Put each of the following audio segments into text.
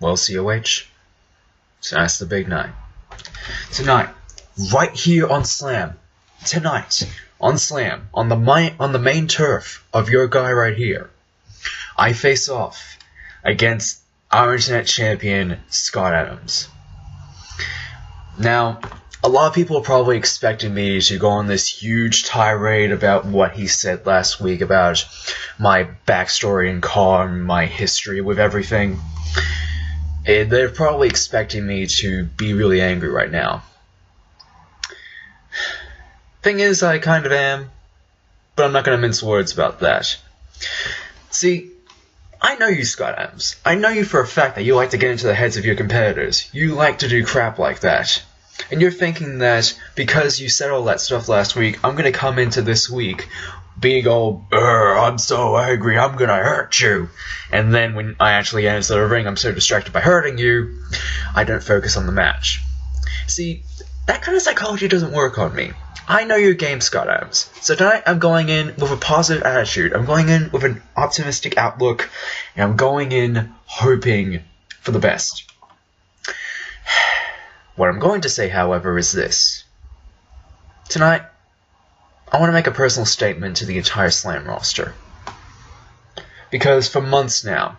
Well, COH, tonight's the big night. Tonight, right here on Slam. Tonight, on Slam, on the main turf of your guy right here, I face off against our internet champion, Scott Adams. Now, a lot of people are probably expecting me to go on this huge tirade about what he said last week about my backstory in CAW and my history with everything. They're probably expecting me to be really angry right now. Thing is, I kind of am, but I'm not going to mince words about that. See, I know you, Scott Adams. I know you for a fact that you like to get into the heads of your competitors. You like to do crap like that. And you're thinking that because you said all that stuff last week, I'm going to come into this week being all, I'm so angry, I'm going to hurt you. And then when I actually enter the ring, I'm so distracted by hurting you, I don't focus on the match. See, that kind of psychology doesn't work on me. I know your game, Scott Adams. So tonight I'm going in with a positive attitude. I'm going in with an optimistic outlook. And I'm going in hoping for the best. What I'm going to say, however, is this. Tonight, I want to make a personal statement to the entire Slam roster. Because for months now,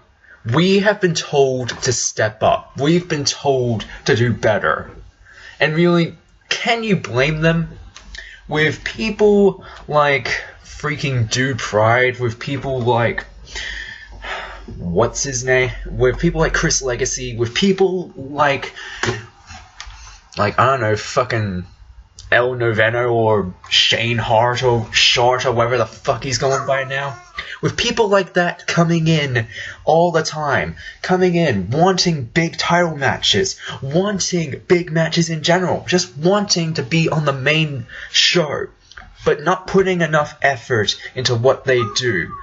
we have been told to step up. We've been told to do better. And really, can you blame them? With people like freaking Dude Pride, with people like, what's his name? With people like Chris Legacy, with people like, I don't know, fucking El Noveno or Shane Hart or Short or whatever the fuck he's going by now. With people like that coming in all the time, coming in, wanting big title matches, wanting big matches in general, just wanting to be on the main show, but not putting enough effort into what they do.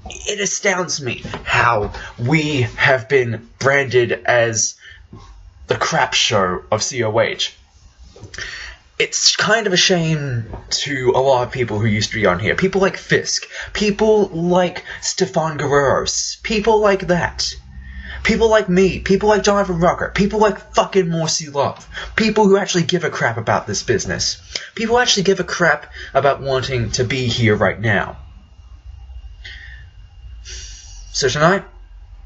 It astounds me how we have been branded as the crap show of COH. It's kind of a shame to a lot of people who used to be on here. People like Fisk. People like Stefan Guerreros. People like that. People like me. People like Jonathan Rucker. People like fucking Morsi Love. People who actually give a crap about this business. People who actually give a crap about wanting to be here right now. So tonight,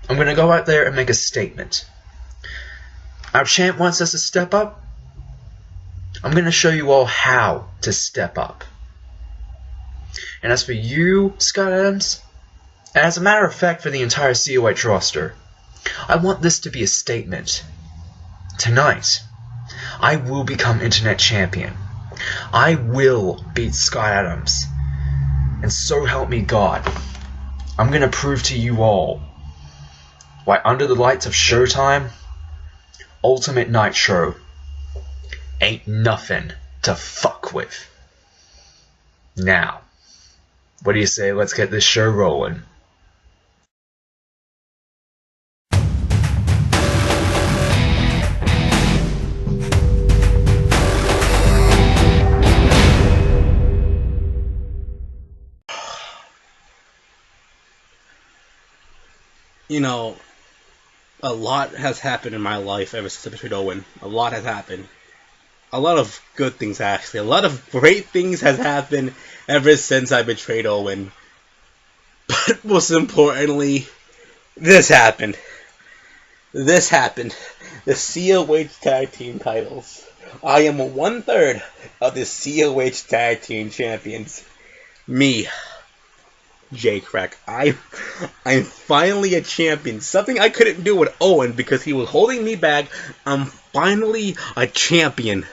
I'm going to go out there and make a statement. Our champ wants us to step up. I'm going to show you all how to step up. And as for you, Scott Adams, and as a matter of fact for the entire COH roster, I want this to be a statement. Tonight, I will become internet champion. I will beat Scott Adams. And so help me God, I'm going to prove to you all why under the lights of Showtime, Ultimate Nitro ain't nothing to fuck with. Now, what do you say? Let's get this show rolling. You know, a lot has happened in my life ever since I betrayed Owen. A lot has happened. A lot of good things, actually. A lot of great things has happened ever since I betrayed Owen. But most importantly, this happened. This happened. The COH Tag Team titles. I am 1/3 of the COH Tag Team Champions. Me, Krack. I'm finally a champion. Something I couldn't do with Owen because he was holding me back. I'm finally a champion.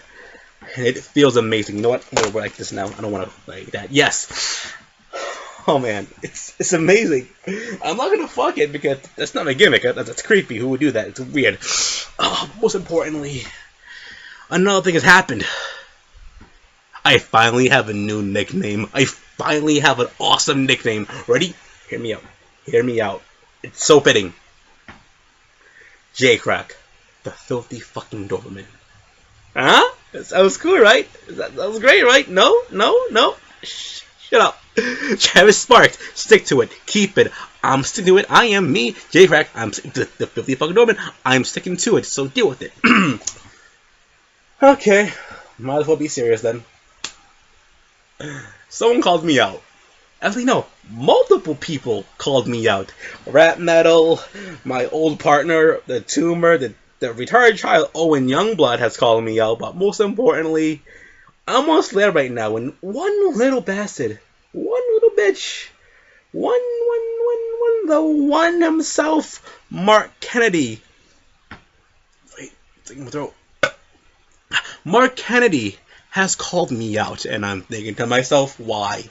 And it feels amazing. You know what? I'm going to write this now. I don't want to write that. Yes. Oh, man. It's amazing. I'm not going to fuck it because that's not a gimmick. That's creepy. Who would do that? It's weird. Oh, most importantly, another thing has happened. I finally have a new nickname. I finally have an awesome nickname. Ready? Hear me out. Hear me out. It's so fitting. Krack, the filthy fucking Doberman. Huh? That was cool, right? That was great, right? No? Shut up. Travis Sparks, stick to it. Keep it. I'm sticking to it. I am me, Krack. I'm the filthy fucking Norman. I'm sticking to it, so deal with it. Okay. Might as well be serious then. Someone called me out. Actually, no. Multiple people called me out. Rap Metal, my old partner, the tumor, the retired child, Owen Youngblood has called me out. But most importantly, I'm on Slam right now, and one little bastard, one little bitch, the one himself, Mark Kennedy. Wait, it's in my throat. Mark Kennedy has called me out, and I'm thinking to myself, why?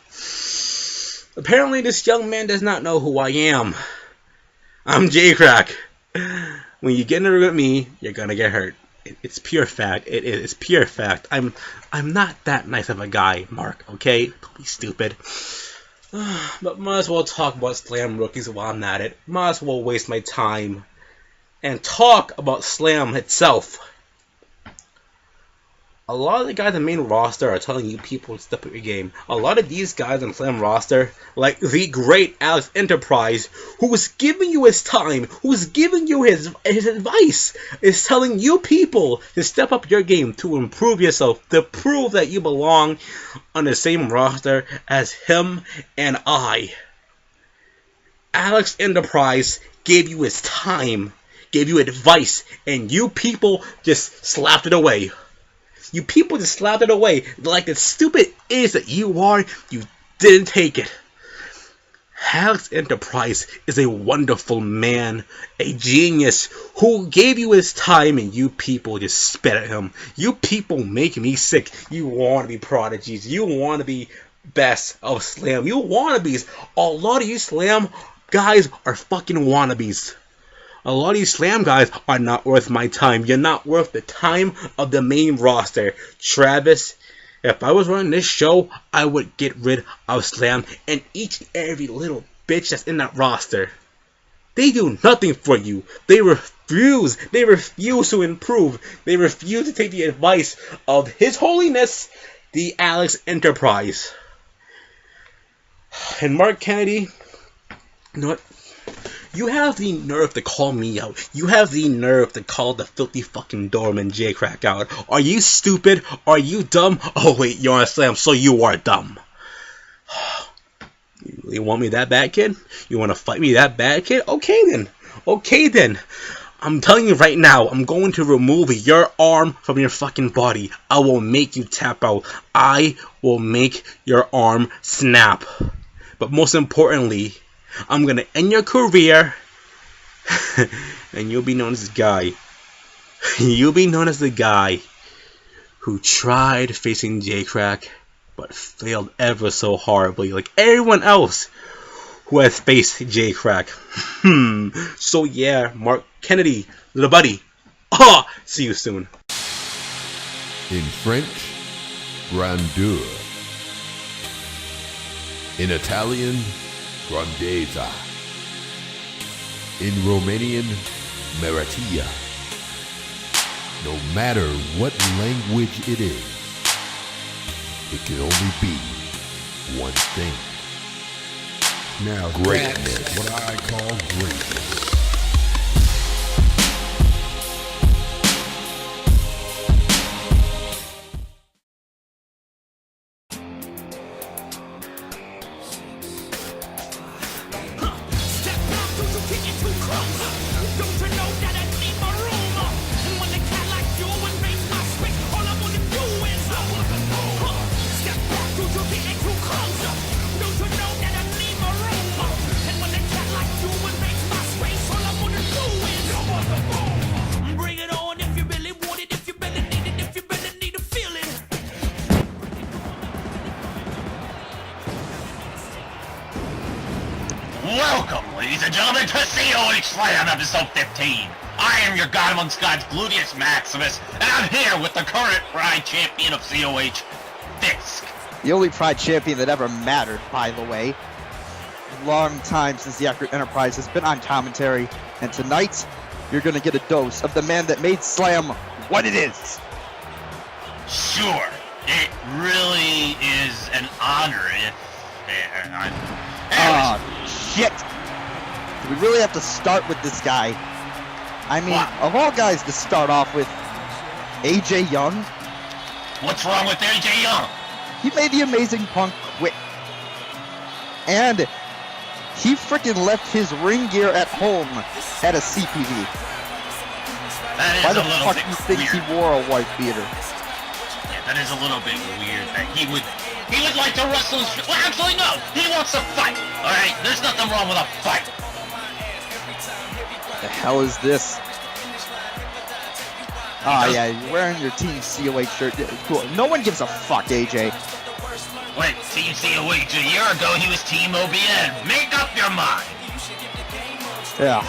Apparently, this young man does not know who I am. I'm Krack. When you get in a room with me, you're gonna get hurt. It's pure fact. It is pure fact. I'm not that nice of a guy, Mark. Okay, don't be stupid. But might as well talk about Slam rookies while I'm at it. Might as well waste my time and talk about Slam itself. A lot of the guys on the main roster are telling you people to step up your game. A lot of these guys on the Slam roster, like the great Alex Enterprise, who was giving you his time, who's giving you his advice, is telling you people to step up your game, to improve yourself, to prove that you belong on the same roster as him and I. Alex Enterprise gave you his time, gave you advice, and you people just slapped it away. You people just slapped it away like the stupid idiots that you are. You didn't take it. Alex Enterprise is a wonderful man, a genius, who gave you his time and you people just spit at him. You people make me sick. You want to be prodigies. You want to be best of Slam. You wannabes. A lot of you Slam guys are fucking wannabes. A lot of these Slam guys are not worth my time. You're not worth the time of the main roster. Travis, if I was running this show, I would get rid of Slam and each and every little bitch that's in that roster. They do nothing for you. They refuse. They refuse to improve. They refuse to take the advice of His Holiness, the Alex Enterprise. And Mark Kennedy, you know what? You have the nerve to call me out. You have the nerve to call the filthy fucking doorman Krack out. Are you stupid? Are you dumb? Oh wait, you're on Slam, so you are dumb. You really want me that bad, kid? You want to fight me that bad, kid? Okay then. Okay then. I'm telling you right now, I'm going to remove your arm from your fucking body. I will make you tap out. I will make your arm snap. But most importantly, I'm going to end your career, and you'll be known as the guy. You'll be known as the guy who tried facing Krack, but failed ever so horribly, like everyone else who has faced Krack. So yeah, Mark Kennedy, little buddy. See you soon. In French, grandeur. In Italian, grandezza. In Romanian, meritia. No matter what language it is, it can only be one thing. Now greatness, that's what I call greatness. Welcome, ladies and gentlemen, to COH Slam episode 15. I am your god amongst gods, Glutius Maximus, and I'm here with the current Pride Champion of COH, Fisk. The only Pride Champion that ever mattered, by the way. Long time since the Enterprise has been on commentary, and tonight, you're going to get a dose of the man that made Slam what it is. Sure, it really is an honor. Oh, shit. Do we really have to start with this guy? I mean, of all guys to start off with, AJ Young? What's wrong with AJ Young? He made the Amazing Punk quit. And he freaking left his ring gear at home at a CPV. That is Why the a little fuck bit do you think weird. he wore a white beater? Yeah, that is a little bit weird that he would like to wrestle. Well, actually, no. He wants to fight. All right, there's nothing wrong with a fight. The hell is this? Oh yeah, you're wearing your Team COH shirt. Cool. No one gives a fuck, AJ. Wait, Team COH a year ago, he was Team OBN. Make up your mind. Yeah.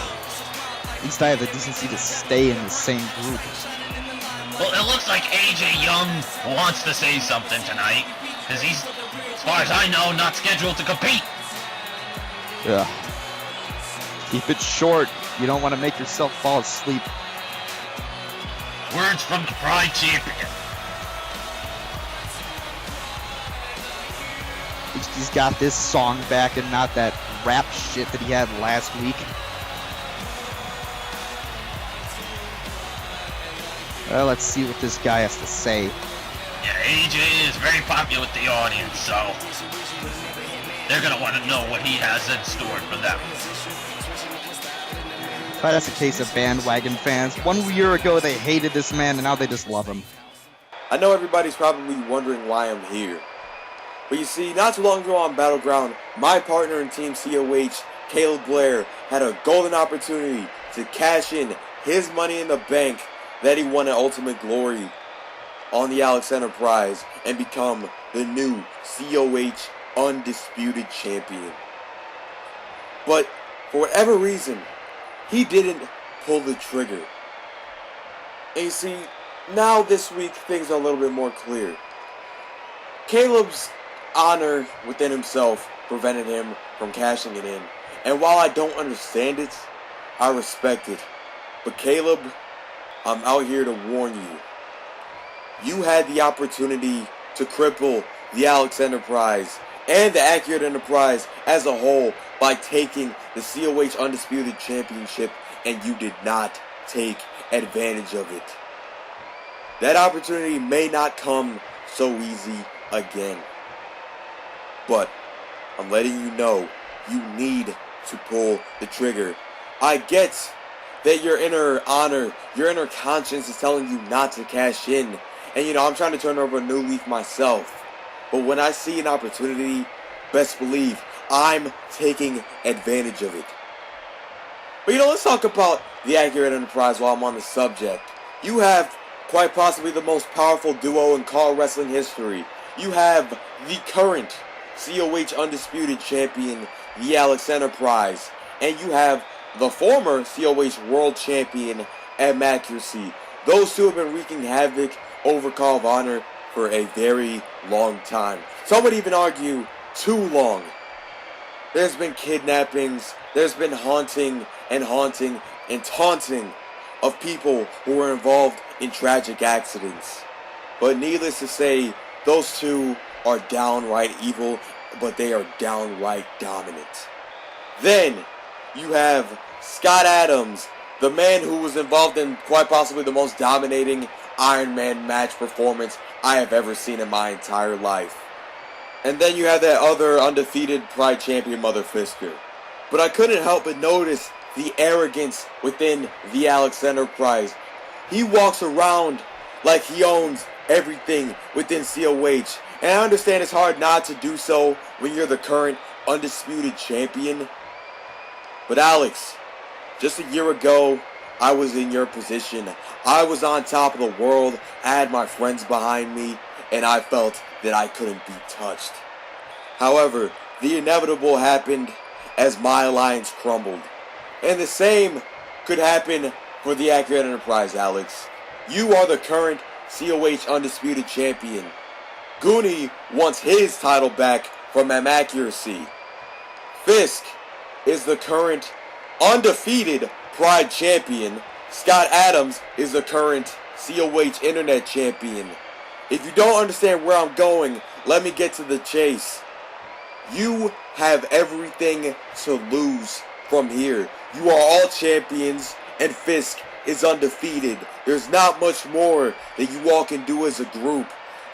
At least I have the decency to stay in the same group. Well, it looks like AJ Young wants to say something tonight, because he's, as far as I know, not scheduled to compete. Yeah. Keep it short. You don't want to make yourself fall asleep. Words from the Pride Champion. At least he's got this song back and not that rap shit that he had last week. Well, let's see what this guy has to say. Yeah, AJ is very popular with the audience, so they're gonna want to know what he has in store for them. But that's a case of bandwagon fans. 1 year ago they hated this man and now they just love him. I know everybody's probably wondering why I'm here. But you see, not too long ago on Battleground, my partner in Team COH, Caleb Blair, had a golden opportunity to cash in his money in the bank that he won at Ultimate Glory on the Alex Enterprise and become the new COH Undisputed Champion. But for whatever reason, he didn't pull the trigger. And you see, now this week things are a little bit more clear. Caleb's honor within himself prevented him from cashing it in. And while I don't understand it, I respect it. But Caleb, I'm out here to warn you. You had the opportunity to cripple the Alex Enterprise and the Accurate Enterprise as a whole by taking the COH Undisputed Championship, and you did not take advantage of it. That opportunity may not come so easy again. But I'm letting you know, you need to pull the trigger. I get that your inner honor, your inner conscience is telling you not to cash in. And I'm trying to turn over a new leaf myself. But when I see an opportunity, best believe I'm taking advantage of it. But let's talk about the Accurate Enterprise while I'm on the subject. You have quite possibly the most powerful duo in CAW wrestling history. You have the current COH Undisputed Champion, the Alex Enterprise. And you have the former COH World Champion, Accuracy. Those two have been wreaking havoc over CAWofHonor for a very long time. Some would even argue too long. There's been kidnappings, there's been haunting and taunting of people who were involved in tragic accidents. But needless to say, those two are downright evil, but they are downright dominant. Then you have Scott Adams, the man who was involved in quite possibly the most dominating Iron Man match performance I have ever seen in my entire life. And then you have that other undefeated Pride Champion, Mother Fisker. But I couldn't help but notice the arrogance within the Alex Enterprise. He walks around like he owns everything within COH. And I understand it's hard not to do so when you're the current Undisputed Champion. But Alex, just a year ago, I was in your position. I was on top of the world, I had my friends behind me, and I felt that I couldn't be touched. However, the inevitable happened as my alliance crumbled. And the same could happen for the Accurate Enterprise, Alex. You are the current COH Undisputed Champion. Goonie wants his title back from Accuracy. Fisk is the current undefeated Pride Champion. Scott Adams is the current COH Internet Champion. If you don't understand where I'm going, let me get to the chase. You have everything to lose from here. You are all champions, and Fisk is undefeated. There's not much more that you all can do as a group.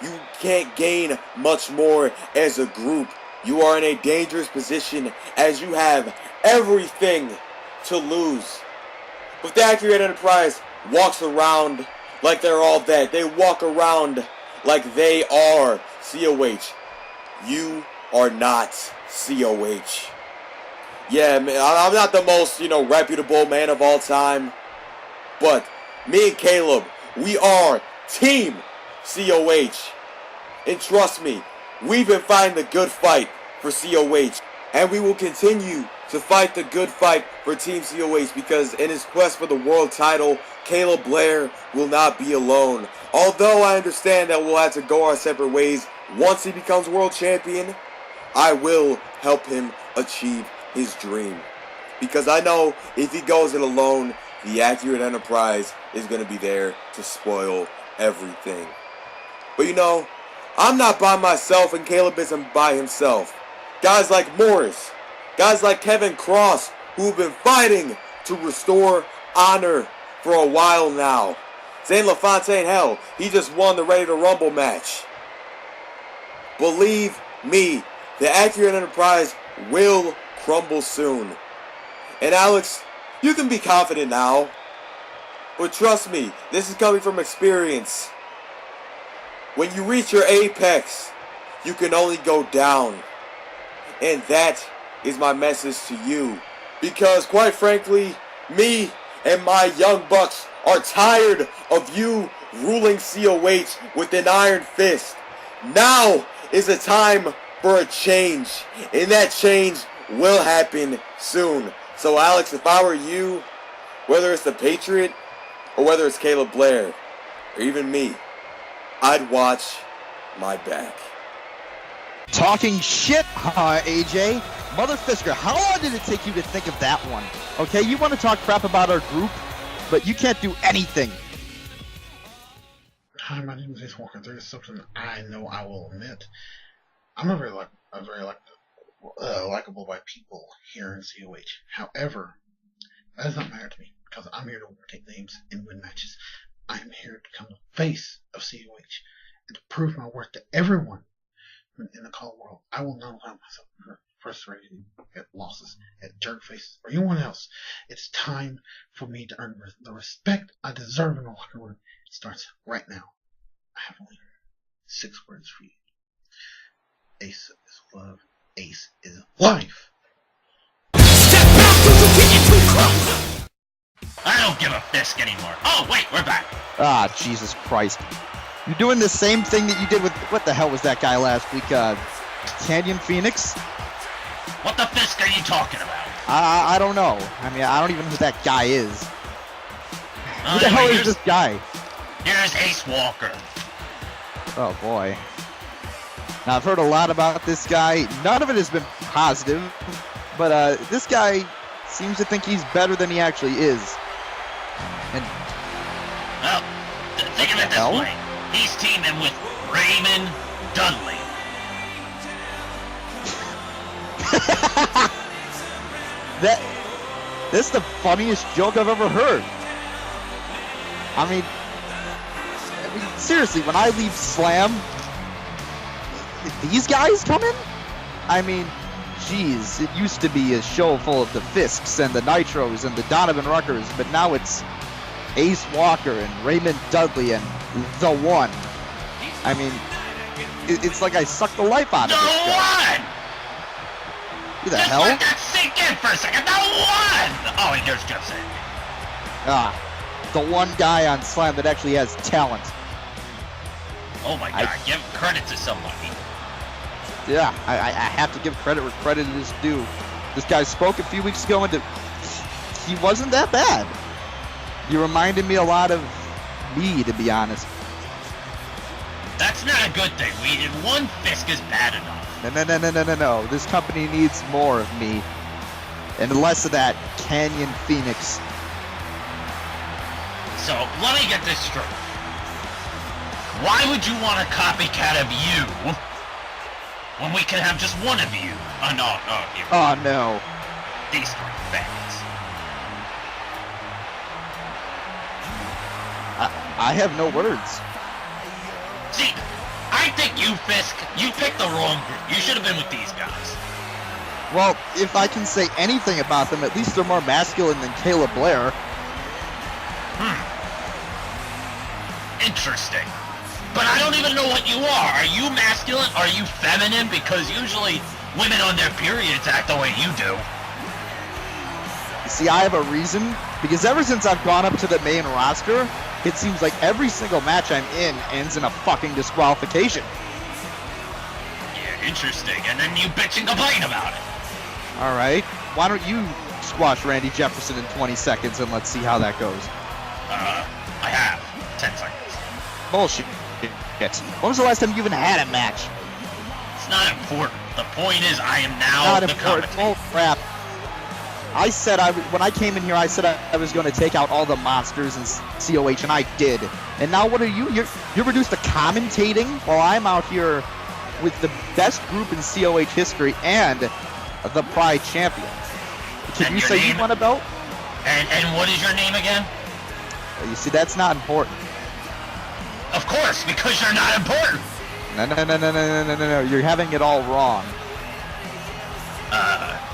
You can't gain much more as a group. You are in a dangerous position as you have everything to lose. But the Accurate Enterprise walks around like they're all that. They walk around like they are COH. You are not COH. Yeah, man, I'm not the most, reputable man of all time. But me and Caleb, we are Team COH. And trust me, we've been fighting the good fight for COH. And we will continue to fight the good fight for Team COH because in his quest for the world title, Caleb Blair will not be alone. Although I understand that we'll have to go our separate ways once he becomes world champion, I will help him achieve his dream. Because I know if he goes it alone, the Accurate Enterprise is going to be there to spoil everything. But I'm not by myself and Caleb isn't by himself. Guys like Morris, guys like Kevin Cross, who've been fighting to restore honor for a while now. Zane LaFontaine, hell, he just won the Ready to Rumble match. Believe me, the Accurate Enterprise will crumble soon. And Alex, you can be confident now. But trust me, this is coming from experience. When you reach your apex, you can only go down. And that is my message to you. Because quite frankly, me and my young bucks are tired of you ruling COH with an iron fist. Now is the time for a change. And that change will happen soon. So Alex, if I were you, whether it's the Patriot or whether it's Caleb Blair or even me, I'd watch my back. Talking shit, huh, AJ? Mother Fisker, how long did it take you to think of that one? Okay, you want to talk crap about our group, but you can't do anything. Hi, my name is Ace Walker. There is something I know I will admit. I'm not very likable by people here in COH. However, that does not matter to me because I'm here to take names and win matches. I am here to become the face of COH and to prove my worth to everyone in the call world. I will not allow myself frustrated at losses, at jerk faces, or anyone else. It's time for me to earn the respect I deserve in the locker room. It starts right now. I have only 6 words for you. Ace is love. Ace is life. I don't give a Fisk anymore. Oh, wait, we're back. Ah, Jesus Christ. You're doing the same thing that you did with, what the hell was that guy last week? Canyon Phoenix? What the Fisk are you talking about? I don't know. I mean, I don't even know who that guy is. Who the hell is this guy? Here's Ace Walker. Oh, boy. Now, I've heard a lot about this guy. None of it has been positive. But this guy seems to think he's better than he actually is. And well, think of it this way. He's teaming with Raymond Dudley. That's the funniest joke I've ever heard. I mean, seriously, when I leave Slam, these guys come in? I mean, geez, it used to be a show full of the Fisks and the Nitros and the Donovan Ruckers, but now it's Ace Walker and Raymond Dudley and The One. I mean, it's like I sucked the life out of this guy. The One! Who the Just hell? let that sink in for a second. The One! Oh, and here's Jeff saying. Ah, the one guy on Slam that actually has talent. Oh my God, give credit to somebody. Yeah, I have to give credit where credit is due. This guy spoke a few weeks ago and he wasn't that bad. He reminded me a lot of me, to be honest. That's not a good thing. One Fisk is bad enough. No. This company needs more of me. And less of that Canyon Phoenix. So, let me get this straight. Why would you want a copycat of you when we can have just one of you? Oh no. These three fans. I have no words. See, I think you, Fisk, you picked the wrong group. You should have been with these guys. Well, if I can say anything about them, at least they're more masculine than Caleb Blair. Interesting. But I don't even know what you are. Are you masculine? Are you feminine? Because usually women on their periods act the way you do. See, I have a reason, because ever since I've gone up to the main roster, it seems like every single match I'm in ends in a fucking disqualification. Yeah, interesting. And then you bitch and complain about it. Alright, why don't you squash Randy Jefferson in 20 seconds and let's see how that goes. I have 10 seconds. Bullshit. When was the last time you even had a match? It's not important. The point is, I am now Not the important. commentator. Oh crap. I said when I came in here, I said I was going to take out all the monsters in COH, and I did. And now what are you? You're reduced to commentating while I'm out here with the best group in COH history and the Pride champion. Can And you your say name? you won a belt? And what is your name again? You see, that's not important. Of course, because you're not important. No. You're having it all wrong.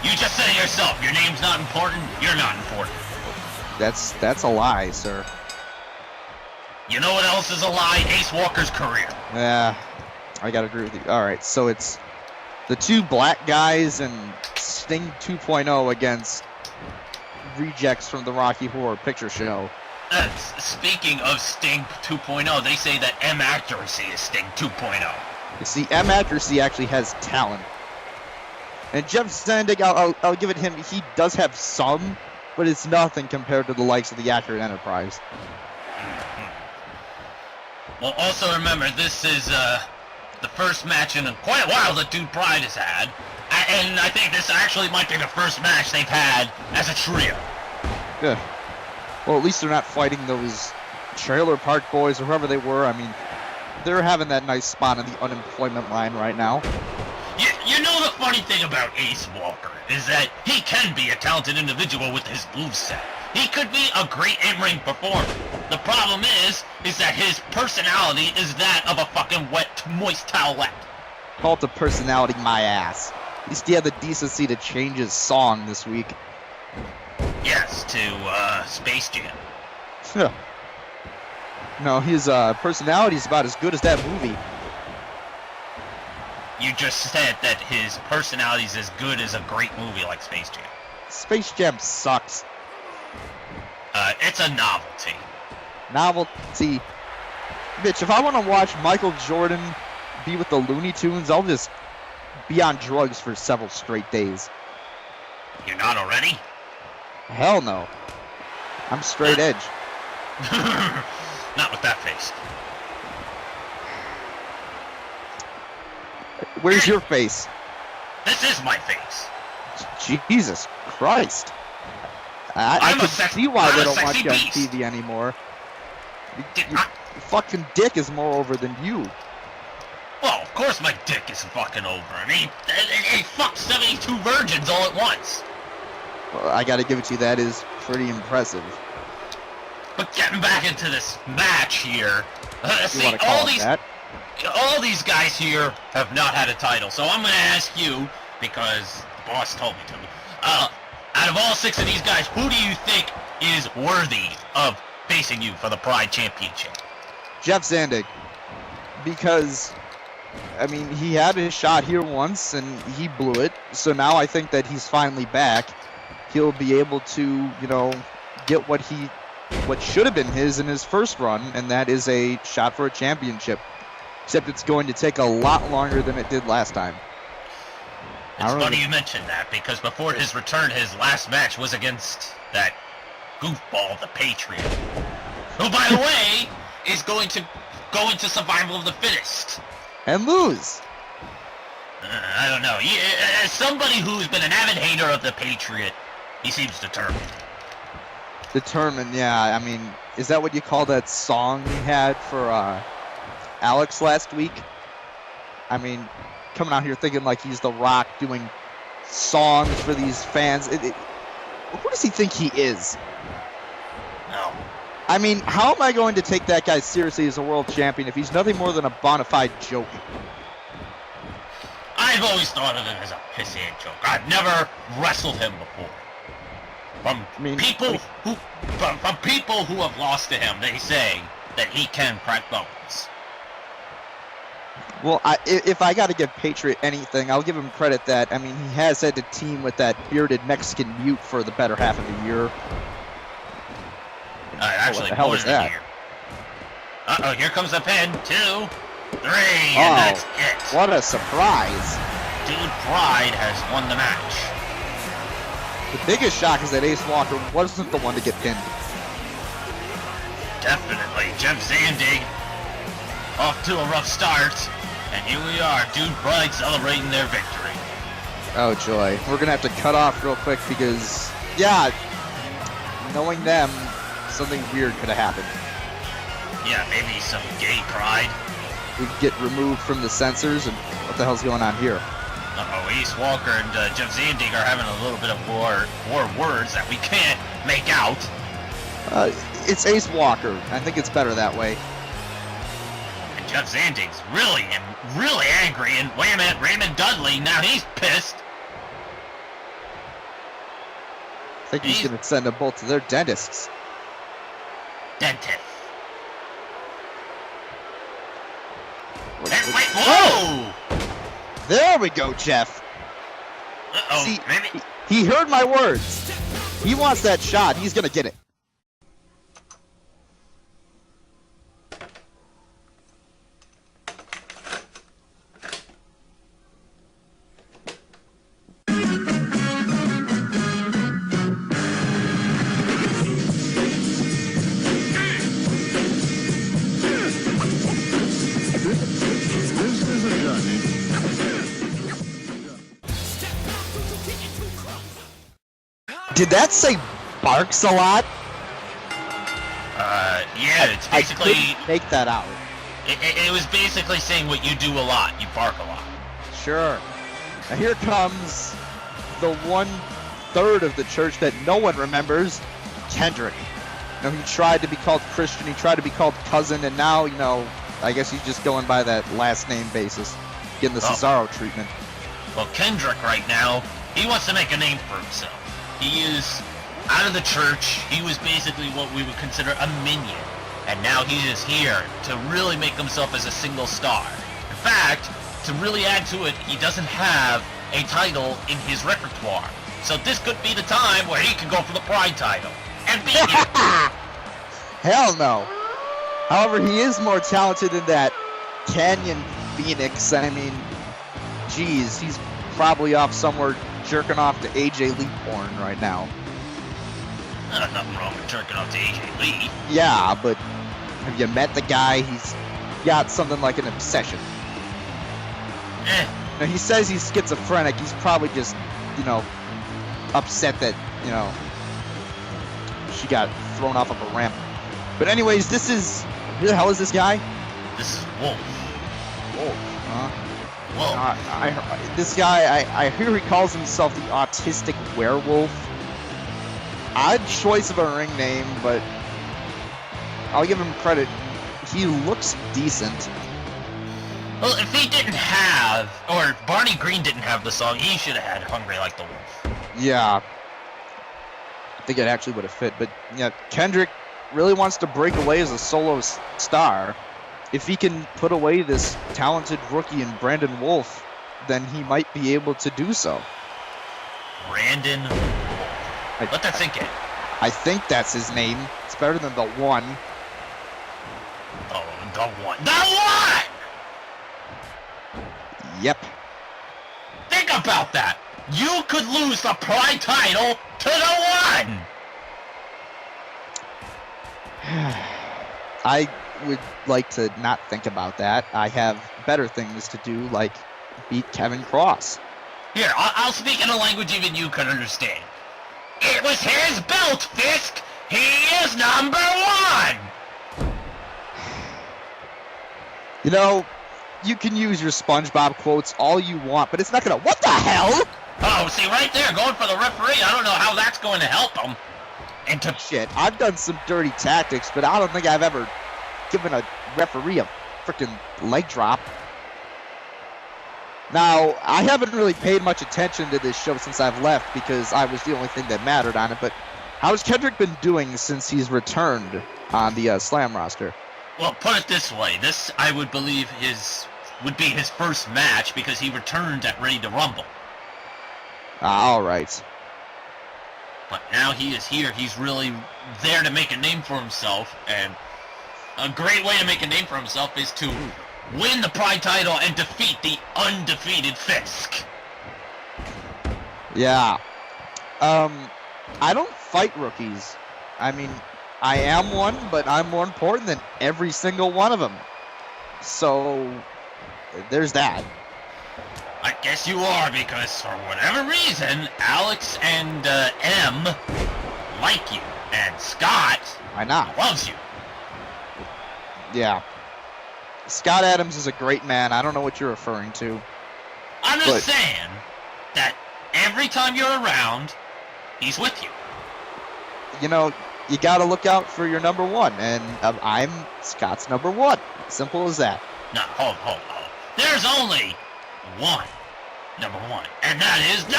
You just said it yourself. Your name's not important. You're not important. That's a lie, sir. You know what else is a lie? Ace Walker's career. Yeah, I gotta agree with you. All right, so it's the two black guys and Sting 2.0 against rejects from the Rocky Horror Picture Show. Speaking of Sting 2.0, they say that M accuracy is Sting 2.0. You see, M accuracy actually has talent. And Jeff Zandig, I'll give it him. He does have some, but it's nothing compared to the likes of the Accurate Enterprise. Well, also remember, this is the first match in quite a while that Dude Pride has had. And I think this actually might be the first match they've had as a trio. Yeah. Well, at least they're not fighting those Trailer Park Boys or whoever they were. I mean, they're having that nice spot on the unemployment line right now. You know the funny thing about Ace Walker is that he can be a talented individual with his moveset. He could be a great in-ring performer. The problem is that his personality is that of a fucking wet, moist towelette. Call it the personality, my ass. At least he had the decency to change his song this week. Yes, to Space Jam. No, his personality is about as good as that movie. You just said that his personality is as good as a great movie like Space Jam. Space Jam sucks. It's a novelty. Novelty. Mitch, if I want to watch Michael Jordan be with the Looney Tunes, I'll just be on drugs for several straight days. You're not already? Hell no. I'm straight edge. Not with that face. Where's your face? This is my face. Jesus Christ. I can see why they don't want you on beast. TV anymore. Your fucking dick is more over than you. Well, of course my dick is fucking over. I mean, it fucked 72 virgins all at once. Well, I gotta give it to you, that is pretty impressive. But getting back into this match here, see, wanna call it that? all these guys here have not had a title, so I'm gonna ask you, because the boss told me to, out of all 6 of these guys, who do you think is worthy of facing you for the Pride Championship? Jeff Zandig. Because, I mean, he had his shot here once and he blew it, so now I think that he's finally back. He'll be able to, you know, get what should have been his in his first run, and that is a shot for a championship. Except it's going to take a lot longer than it did last time. It's funny you mentioned that, because before his return, his last match was against that goofball, the Patriot, who, by the way, is going to go into survival of the fittest. And lose. I don't know. As somebody who's been an avid hater of the Patriot, he seems determined. Determined, yeah. I mean, is that what you call that song we had for Alex last week? I mean, coming out here thinking like he's The Rock doing songs for these fans. Who does he think he is? No. I mean, how am I going to take that guy seriously as a world champion if he's nothing more than a bona fide joke? I've always thought of him as a pissant joke. I've never wrestled him before. From people who have lost to him, they say that he can crack bones. Well, if I got to give Patriot anything, I'll give him credit that, I mean, he has had to team with that bearded Mexican mute for the better half of the year. Actually, what the hell more was than a that? year. Uh-oh, here comes the pin. 2, 3, and that's it. What a surprise. Dude Pride has won the match. The biggest shock is that Ace Walker wasn't the one to get pinned. Definitely. Jeff Zandig off to a rough start. And here we are, Dude Pride celebrating their victory. Oh, joy. We're going to have to cut off real quick because, yeah, knowing them, something weird could have happened. Yeah, maybe some gay pride. We'd get removed from the censors, and what the hell's going on here? Uh-oh, Ace Walker and Jeff Zandig are having a little bit of war words that we can't make out. It's Ace Walker. I think it's better that way. And Jeff Zandig's really angry, and wait a minute, Raymond Dudley, now he's pissed. I think he's going to send them both to their dentists. Dentist. Wait, whoa! There we go, Jeff. Uh-oh, See, maybe... he heard my words. He wants that shot. He's going to get it. Did that say barks a lot? Yeah, it's basically... I couldn't make that out. It was basically saying what you do a lot. You bark a lot. Sure. Now here comes the 1/3 of the church that no one remembers, Kendrik. You know, he tried to be called Christian, he tried to be called cousin, and now, you know, I guess he's just going by that last name basis, getting the Cesaro treatment. Well, Kendrik right now, he wants to make a name for himself. He is out of the church. He was basically what we would consider a minion. And now he is here to really make himself as a single star. In fact, to really add to it, he doesn't have a title in his repertoire. So this could be the time where he can go for the Pride title and beat you. Hell no. However, he is more talented than that Canyon Phoenix. I mean, geez, he's probably off somewhere jerking off to AJ Lee porn right now. Nothing wrong with jerking off to AJ Lee. Yeah, but have you met the guy? He's got something like an obsession. Now, he says he's schizophrenic. He's probably just, you know, upset that, you know, she got thrown off of a ramp. But anyways, this is... Who the hell is this guy? This is Wolfe. Wolfe, huh? Wolfe. This guy, I hear he calls himself the Autistic Werewolf. Odd choice of a ring name, but I'll give him credit. He looks decent. Well, if he didn't have, or Barney Green didn't have the song, he should have had Hungry Like the Wolf. Yeah. I think it actually would have fit, but yeah, Kendrik really wants to break away as a solo star. If he can put away this talented rookie in Brandon Wolfe, then he might be able to do so. Brandon Wolfe. Let that sink in. I think that's his name. It's better than the one. Oh, the one. The one! Yep. Think about that. You could lose the Pride title to the one! I would like to not think about that. I have better things to do, like beat Kevin Cross. Here, I'll speak in a language even you can understand. It was his belt, Fisk! He is number one! You know, you can use your SpongeBob quotes all you want, but it's not gonna. What the hell? Oh, see, right there, going for the referee. I don't know how that's going to help him. And to Shit, I've done some dirty tactics, but I don't think I've ever given a referee a freaking leg drop. Now, I haven't really paid much attention to this show since I've left because I was the only thing that mattered on it, but how's Kendrik been doing since he's returned on the Slam roster? Well, put it this way. This, I would believe, would be his first match because he returned at Ready to Rumble. All right. But now he is here. He's really there to make a name for himself, and a great way to make a name for himself is to win the Pride title and defeat the undefeated Fisk. Yeah. I don't fight rookies. I mean, I am one, but I'm more important than every single one of them. So, there's that. I guess you are, because for whatever reason, Alex and M like you, and Scott Why not? loves you. Yeah. Scott Adams is a great man. I don't know what you're referring to. I'm just saying that every time you're around, he's with you. You know, you gotta look out for your number one, and I'm Scott's number one. Simple as that. No, hold. There's only one number one, and that is no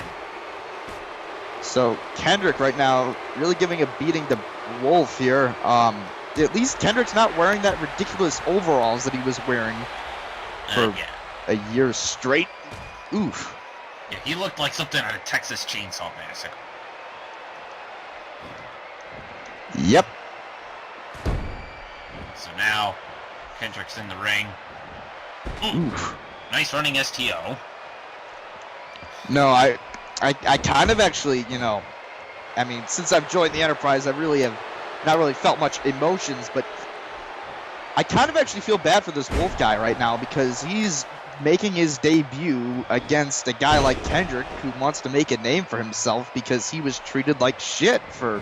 one! So Kendrik right now really giving a beating to Wolfe here. At least Kendrick's not wearing that ridiculous overalls that he was wearing for a year straight. Oof. Yeah, he looked like something out of Texas Chainsaw Massacre. Yep. So now, Kendrik's in the ring. Oof. Nice running STO. No, I kind of actually, you know, I mean, since I've joined the Enterprise, I really have not really felt much emotions, but I kind of actually feel bad for this Wolfe guy right now because he's making his debut against a guy like Kendrik who wants to make a name for himself because he was treated like shit for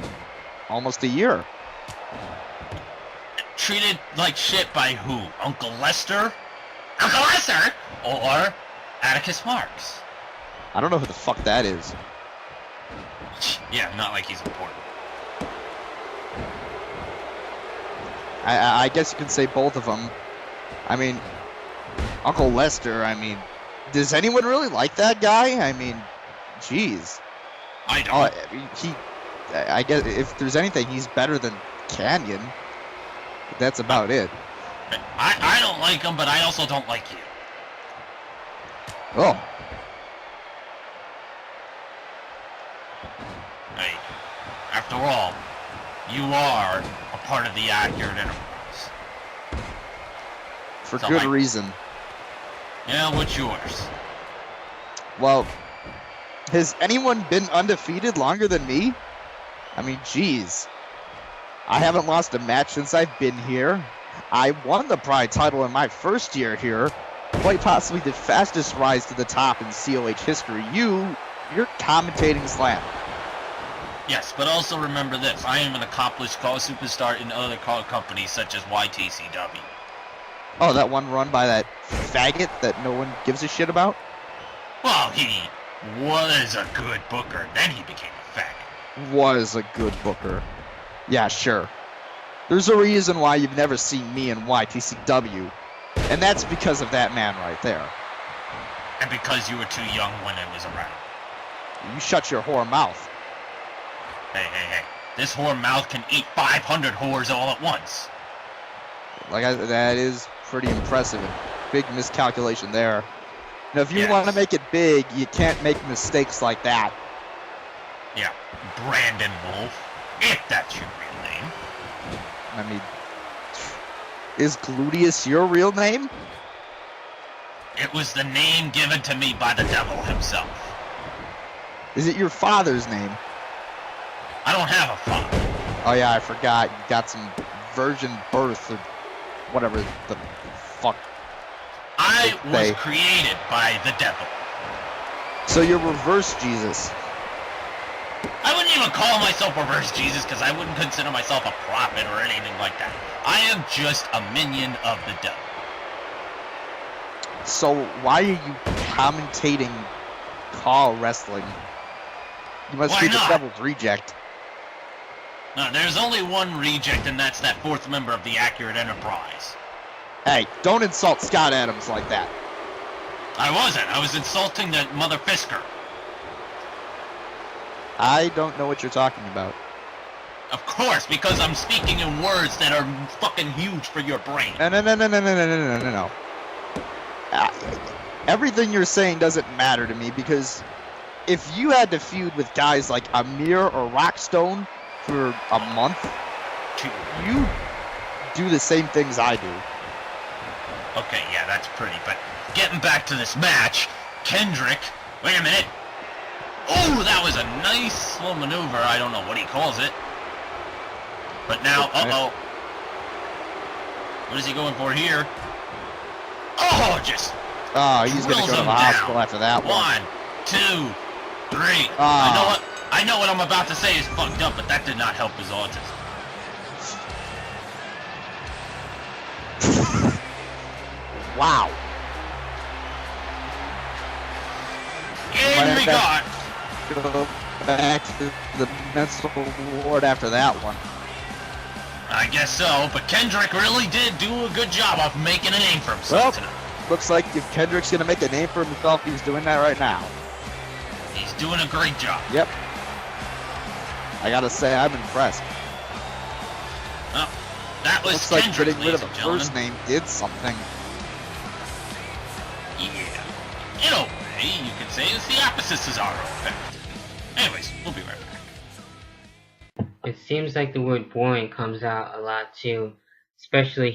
almost a year. Treated like shit by who? Uncle Lester? Uncle Lester? Or Atticus Marks? I don't know who the fuck that is. Yeah, not like he's important. I guess you can say both of them. I mean, Uncle Lester, I mean, does anyone really like that guy? I mean, jeez. I don't. I guess if there's anything, he's better than Canyon. But that's about it. I don't like him, but I also don't like you. Oh. Hey, after all, you are a part of the Accurate Enterprise. For good reason. Yeah, what's yours? Well, has anyone been undefeated longer than me? I mean, geez. I haven't lost a match since I've been here. I won the Pride title in my first year here. Quite possibly the fastest rise to the top in COH history. You're commentating Slam. Yes, but also remember this. I am an accomplished call superstar in other call companies such as YTCW. Oh, that one run by that faggot that no one gives a shit about? Well, he was a good booker, then he became a faggot. Was a good booker. Yeah, sure. There's a reason why you've never seen me in YTCW, and that's because of that man right there. And because you were too young when it was around. You shut your whore mouth. Hey. This whore mouth can eat 500 whores all at once. That is pretty impressive. Big miscalculation there. Now, if you want to make it big, you can't make mistakes like that. Yeah, Brandon Wolfe, if that's your real name. I mean, is Glutius your real name? It was the name given to me by the devil himself. Is it your father's name? I don't have a father. Oh yeah, I forgot. You got some virgin birth or whatever the fuck. I was created by the devil. So you're reverse Jesus. I wouldn't even call myself reverse Jesus because I wouldn't consider myself a prophet or anything like that. I am just a minion of the devil. So why are you commentating CAW wrestling? You must Why be the not? Devil's Reject. No, there's only one reject, and that's that fourth member of the Accurate Enterprise. Hey, don't insult Scott Adams like that. I wasn't. I was insulting that Mother Fisker. I don't know what you're talking about. Of course, because I'm speaking in words that are fucking huge for your brain. No. Everything you're saying doesn't matter to me, because if you had to feud with guys like Amir or Rockstone for a month, you do the same things I do. Okay, yeah, that's pretty, but getting back to this match, Kendrik, wait a minute. Oh, that was a nice little maneuver. I don't know what he calls it. But now, uh-oh. What is he going for here? Oh, just he's gonna go to the hospital after that one. 1, 2, 3. I know what I'm about to say is fucked up, but that did not help his autism. Wow. And we got... Go back to the mental ward after that one. I guess so, but Kendrik really did do a good job of making a name for himself tonight. Looks like if Kendrick's gonna make a name for himself, he's doing that right now. He's doing a great job. Yep. I gotta say, I'm impressed. Oh, that was Looks like Kendrik, getting rid of ladies the and first gentlemen. name did something. Yeah. In a way, you could say it's the opposite Cesaro effect. Anyways, we'll be right back. It seems like the word boring comes out a lot too, especially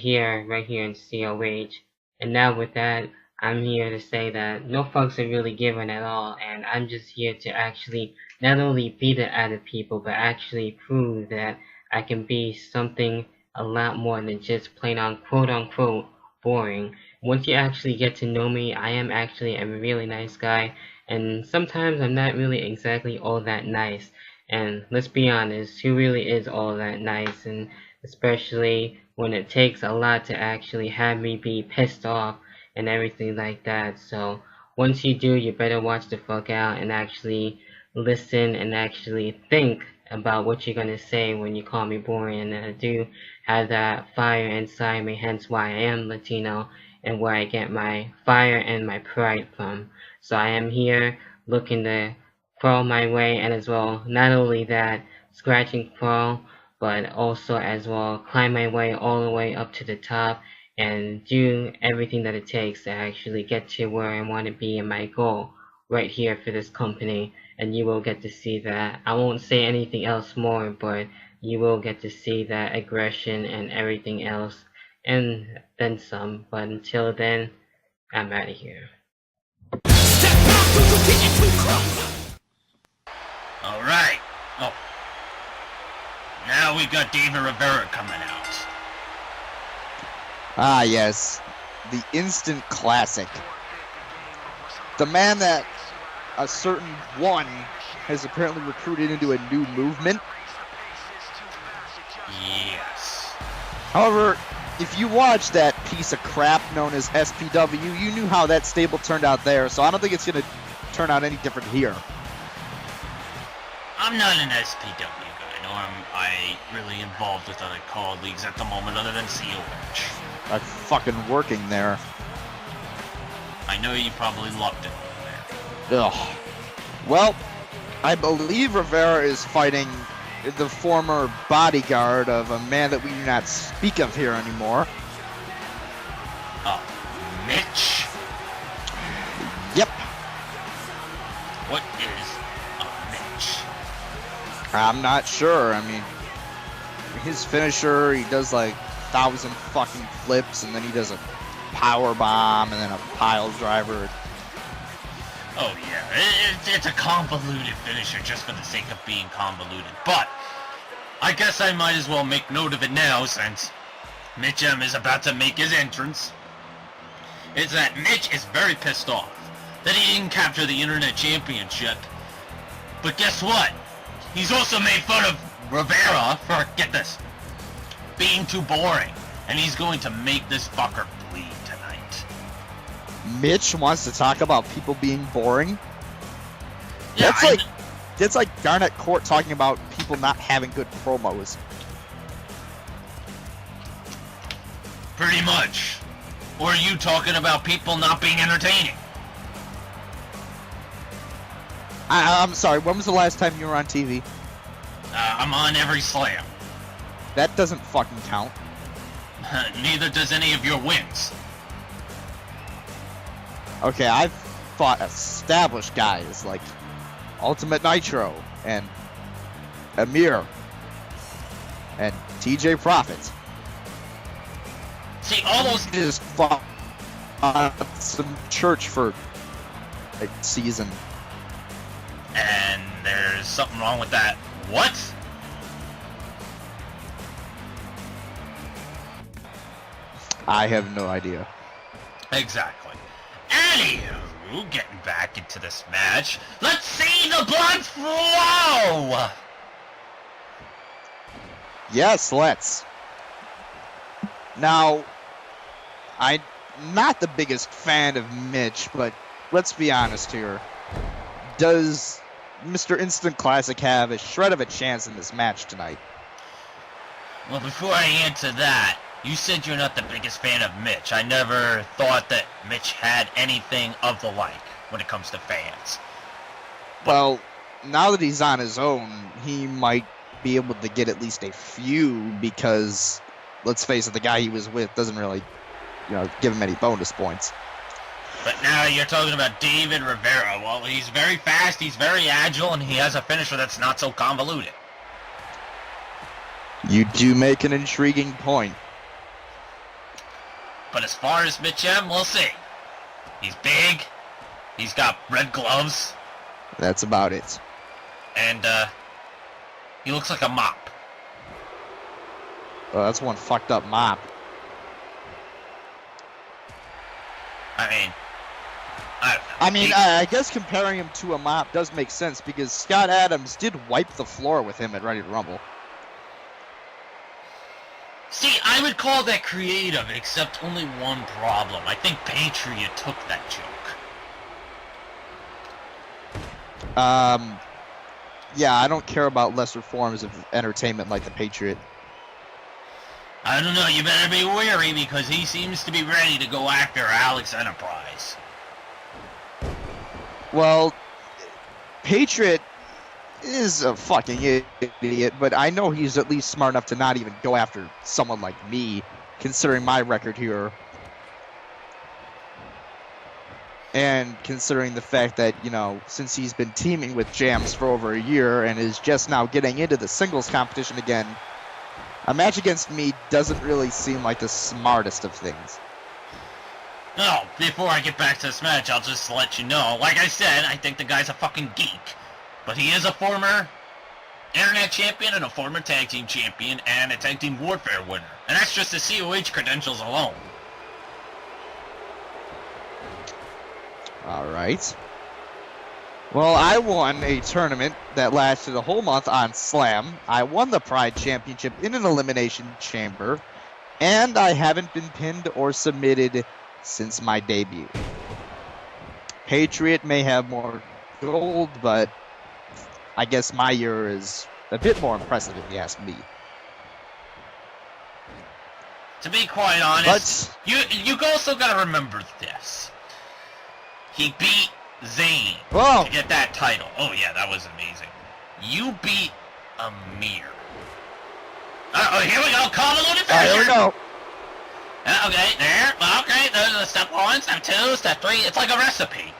right here in COH. And now with that, I'm here to say that no fucks are really given at all, and I'm just here to actually not only beat it out of people, but actually prove that I can be something a lot more than just plain on quote-unquote boring. Once you actually get to know me, I am actually a really nice guy, and sometimes I'm not really exactly all that nice. And let's be honest, who really is all that nice? And especially when it takes a lot to actually have me be pissed off and everything like that. So once you do, you better watch the fuck out and actually listen and actually think about what you're gonna say when you call me boring. And I do have that fire inside me, hence why I am Latino and where I get my fire and my pride from. So I am here looking to crawl my way, and as well, not only that, scratch and crawl, but also as well climb my way all the way up to the top and do everything that it takes to actually get to where I want to be in my goal right here for this company. And you will get to see that. I won't say anything else more, but you will get to see that aggression and everything else, and then some. But until then, I'm out of here. Alright. Oh. Now we got David Rivera coming out. Ah, yes. The instant classic. The man that a certain one has apparently recruited into a new movement. Yes. However, if you watch that piece of crap known as SPW, you knew how that stable turned out there, so I don't think it's going to turn out any different here. I'm not an SPW guy, nor am I really involved with other CAW leagues at the moment other than COH. I'm fucking working there. I know you probably loved it over there. Ugh. Well, I believe Rivera is fighting the former bodyguard of a man that we do not speak of here anymore. Mitch? Yep. What is a Mitch? I'm not sure. I mean, his finisher, he does like 1,000 fucking flips, and then he does a power bomb, and then a pile driver. Oh yeah, it's a convoluted finisher just for the sake of being convoluted. But I guess I might as well make note of it now since Mitch M is about to make his entrance. It's that Mitch is very pissed off that he didn't capture the Internet Championship. But guess what? He's also made fun of Rivera for, get this, being too boring. And he's going to make this fucker bleed tonight. Mitch wants to talk about people being boring. Yeah, That's like Garnet Court talking about people not having good promos. Pretty much. Or are you talking about people not being entertaining? I'm sorry, when was the last time you were on TV? I'm on every slam. That doesn't fucking count. Neither does any of your wins. Okay, I've fought established guys like Ultimate Nitro and Amir and TJ Profit. See, all those... Just fought some church for a season. And there's something wrong with that. What? I have no idea. Exactly. Anywho, getting back into this match, let's see the blood flow! Yes, let's. Now, I'm not the biggest fan of Mitch, but let's be honest here. Does Mr. Instant Classic have a shred of a chance in this match tonight? Well, before I answer that, you said you're not the biggest fan of Mitch. I never thought that Mitch had anything of the like when it comes to fans. Well, now that he's on his own, he might be able to get at least a few because, let's face it, the guy he was with doesn't really, give him any bonus points. But now you're talking about David Rivera. Well, he's very fast, he's very agile, and he has a finisher that's not so convoluted. You do make an intriguing point. But as far as Mitch M, we'll see. He's big, he's got red gloves. That's about it. And, he looks like a mop. Well, that's one fucked up mop. I guess comparing him to a mop does make sense because Scott Adams did wipe the floor with him at Ready to Rumble. See, I would call that creative, except only one problem. I think Patriot took that joke. Yeah, I don't care about lesser forms of entertainment like the Patriot. I don't know, you better be wary because he seems to be ready to go after Alex Enterprise. Well, Patriot is a fucking idiot, but I know he's at least smart enough to not even go after someone like me, considering my record here. And considering the fact that, since he's been teaming with Jams for over a year and is just now getting into the singles competition again, a match against me doesn't really seem like the smartest of things. No, before I get back to this match, I'll just let you know. Like I said, I think the guy's a fucking geek. But he is a former Internet Champion and a former Tag Team Champion and a Tag Team Warfare winner. And that's just the COH credentials alone. Alright. Well, I won a tournament that lasted a whole month on Slam. I won the Pride Championship in an Elimination Chamber. And I haven't been pinned or submitted since my debut. Patriot may have more gold, but I guess my year is a bit more impressive if you ask me. To be quite honest, you also gotta remember this. He beat Zayn to get that title. Oh yeah, that was amazing. You beat Amir. Here we go, convoluted finisher. Here we go. Okay, there. Okay, there's the step 1, step 2, step 3. It's like a recipe.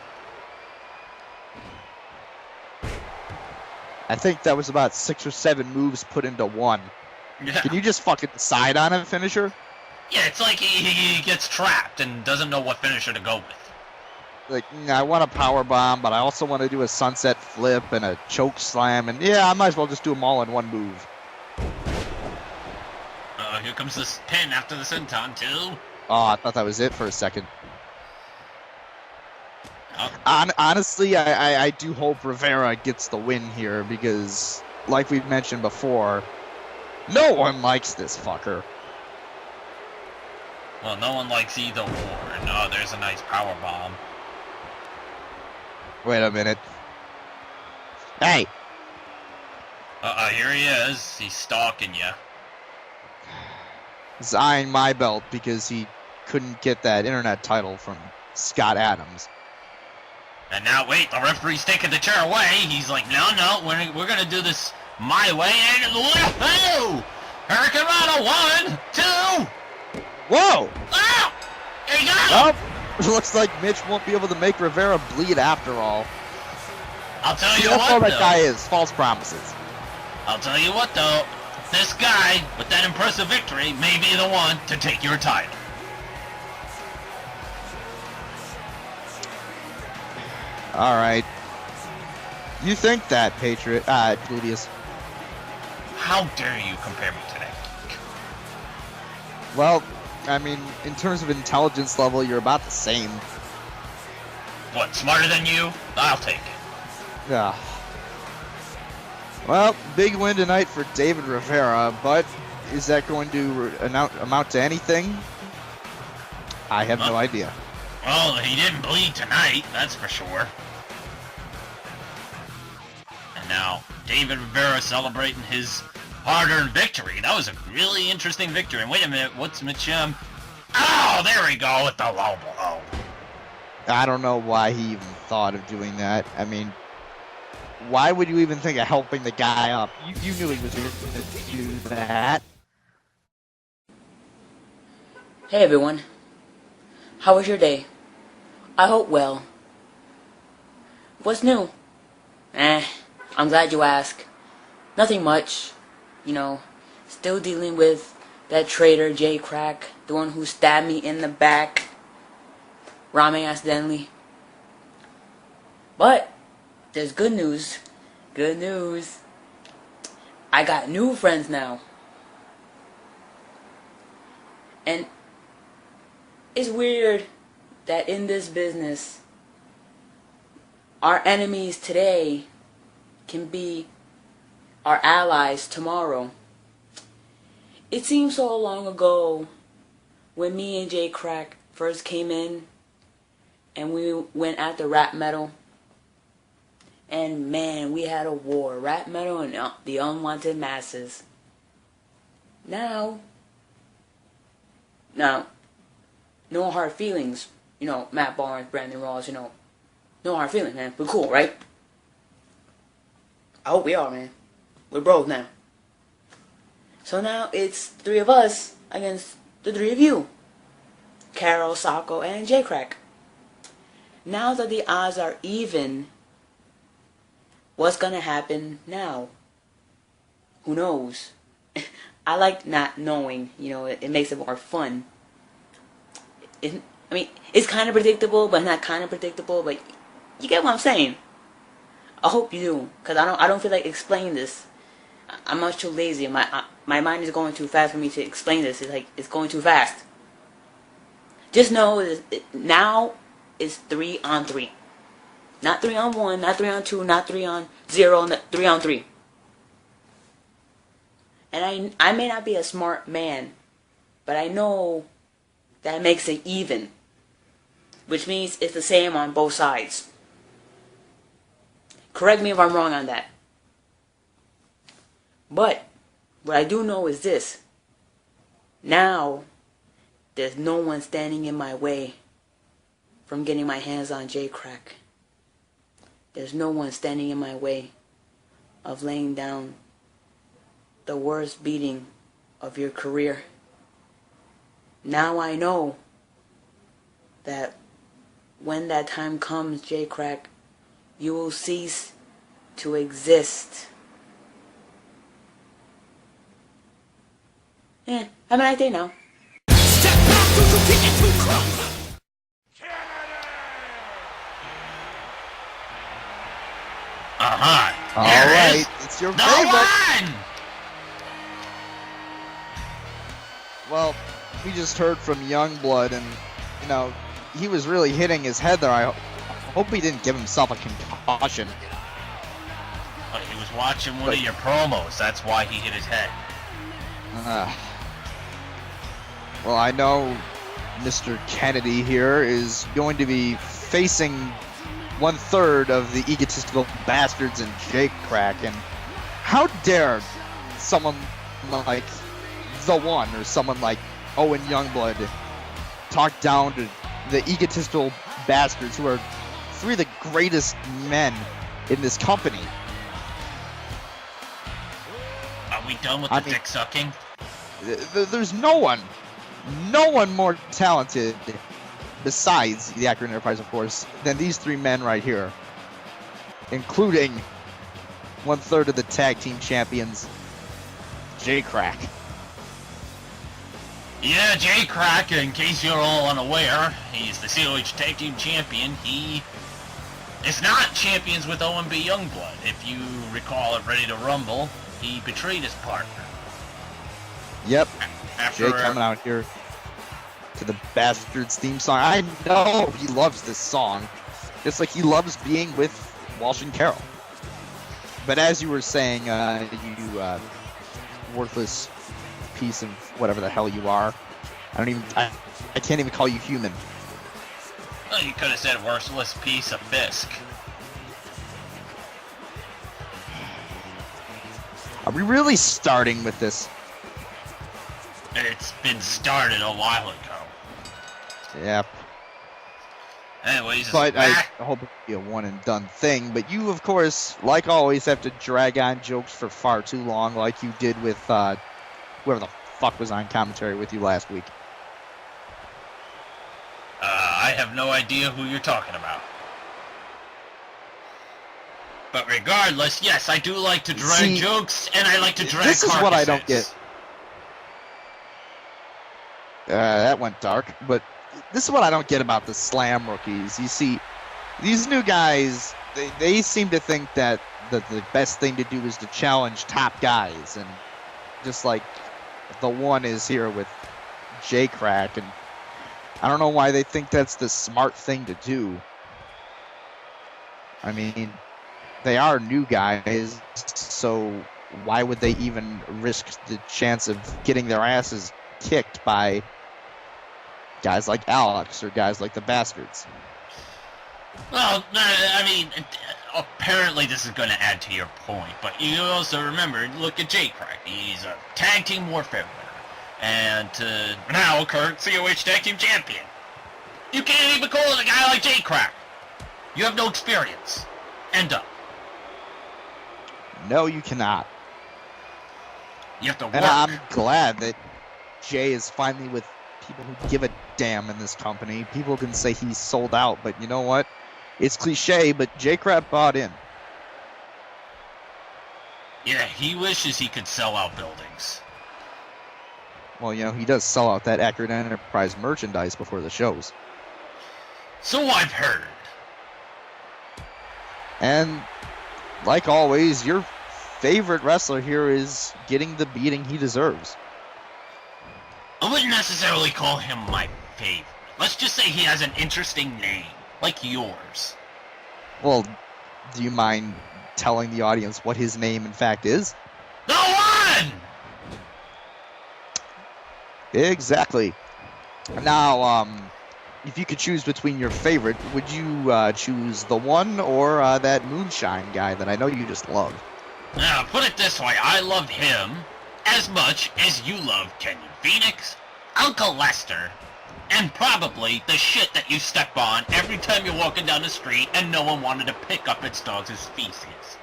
I think that was about 6 or 7 moves put into one. Yeah. Can you just fucking decide on a finisher? Yeah, it's like he gets trapped and doesn't know what finisher to go with. Like, I want a power bomb, but I also want to do a sunset flip and a choke slam, and yeah, I might as well just do them all in one move. Here comes this pin after the senton too. Oh, I thought that was it for a second. Oh. Honestly, I do hope Rivera gets the win here because, like we've mentioned before, no one likes this fucker. Well, no one likes either or. And oh, there's a nice power bomb. Wait a minute. Hey! Here he is. He's stalking you. He's eyeing my belt because he couldn't get that internet title from Scott Adams. And now, wait, the referee's taking the chair away. He's like, no, we're gonna do this my way. And woohoo! Hurricane Rana, 1, 2. Whoa! Oh! There you go! Well, it looks like Mitch won't be able to make Rivera bleed after all. I'll tell See, you that's what, all that though. guy is, false promises. I'll tell you what, though. This guy, with that impressive victory, may be the one to take your title. Alright. You think that, Glutius. How dare you compare me to that? Well, I mean, in terms of intelligence level, you're about the same. What, smarter than you? I'll take it. Yeah. Well, big win tonight for David Rivera, but is that going to amount to anything? I have no idea. Well, he didn't bleed tonight, that's for sure. And now, David Rivera celebrating his hard-earned victory. That was a really interesting victory. And wait a minute, what's Mitch? Oh, there we go with the low blow. I don't know why he even thought of doing that. I mean, why would you even think of helping the guy up? You knew he was going to do that. Hey everyone. How was your day? I hope well. What's new? I'm glad you asked. Nothing much. You know, still dealing with that traitor Krack, the one who stabbed me in the back, rhyming accidentally. But there's good news. Good news. I got new friends now. And it's weird that in this business, our enemies today can be our allies tomorrow. It seems so long ago when me and Krack first came in and we went after rap metal. And man, we had a war. Rap metal and the unwanted masses. Now, no hard feelings. You know, Matt Barnes, Brandon Ross, no hard feelings, man. We're cool, right? I hope we are, man. We're bros now. So now it's 3 of us against the 3 of you. Carol, Sacco, and Krack. Now that the odds are even, what's gonna happen now? Who knows? I like not knowing, it makes it more fun. It's kind of predictable, but not kind of predictable, but you get what I'm saying. I hope you do, because I don't feel like explaining this. I'm much too lazy. My mind is going too fast for me to explain this. It's going too fast. Just know now it's 3 on 3. Not 3 on 1, not 3 on 2, not 3 on 0, 3 on 3. And I may not be a smart man, but I know that makes it even. Which means it's the same on both sides. Correct me if I'm wrong on that. But what I do know is this. Now, there's no one standing in my way from getting my hands on Krack. There's no one standing in my way of laying down the worst beating of your career. Now I know that when that time comes, Krack, you will cease to exist. Have a nice day now. Alright, it's your favorite. Well, we just heard from Youngblood, and, he was really hitting his head there. I hope he didn't give himself a concussion. He was watching one of your promos, that's why he hit his head. Well, I know Mr. Kennedy here is going to be facing 1/3 of the egotistical bastards in Krack. And how dare someone like The One or someone like Owen Youngblood talk down to the egotistical bastards who are three of the greatest men in this company. Are we done with the dick sucking? There's no one more talented besides the Akron Enterprise, of course, than these three men right here, including 1/3 of the tag team champions, Krack. Yeah, Krack, in case you're all unaware, he's the COH Tag Team Champion. He is not champions with OMB Youngblood. If you recall at Ready to Rumble, he betrayed his partner. Yep. After Jay coming out here to the Bastards theme song. I know he loves this song, just like he loves being with Walsh and Carroll. But as you were saying, you worthless piece of whatever the hell you are. I can't even call you human. Well, you could have said worthless piece of bisque. Are we really starting with this? It's been started a while ago. Yep. Anyways, but I hope it'll be a one and done thing. But you, of course, like always, have to drag on jokes for far too long, like you did with whoever the fuck was on commentary with you last week. I have no idea who you're talking about. But regardless, yes, I do like to drag jokes, and I like to drag This is carcasses. what I don't get. That went dark, but this is what I don't get about the Slam rookies. You see, these new guys, they seem to think that the best thing to do is to challenge top guys, and just like The One is here with Krack, and I don't know why they think that's the smart thing to do. I mean, they are new guys, so why would they even risk the chance of getting their asses kicked by guys like Alex or guys like the Bastards? Well, I mean, apparently this is going to add to your point, but you also remember, look at Krack. He's a tag team warfare winner, and now current COH Tag Team Champion. You can't even call it a guy like Krack. You have no experience. End up. No, you cannot. You have to work. And I'm glad that Jay is finally with people who give a damn in this company. People can say he's sold out, but you know what? It's cliche, but Krack bought in. Yeah, he wishes he could sell out buildings. Well, you know, he does sell out that Akron Enterprise merchandise before the shows. So I've heard. And, like always, your favorite wrestler here is getting the beating he deserves. I wouldn't necessarily call him my favorite. Let's just say he has an interesting name, like yours. Well, do you mind telling the audience what his name in fact is? The One! Exactly. Now, if you could choose between your favorite, would you choose The One or that Moonshine guy that I know you just love? Now, put it this way, I love him as much as you love Kenyon Phoenix, Uncle Lester, and probably the shit that you step on every time you're walking down the street and no one wanted to pick up its dog's feces.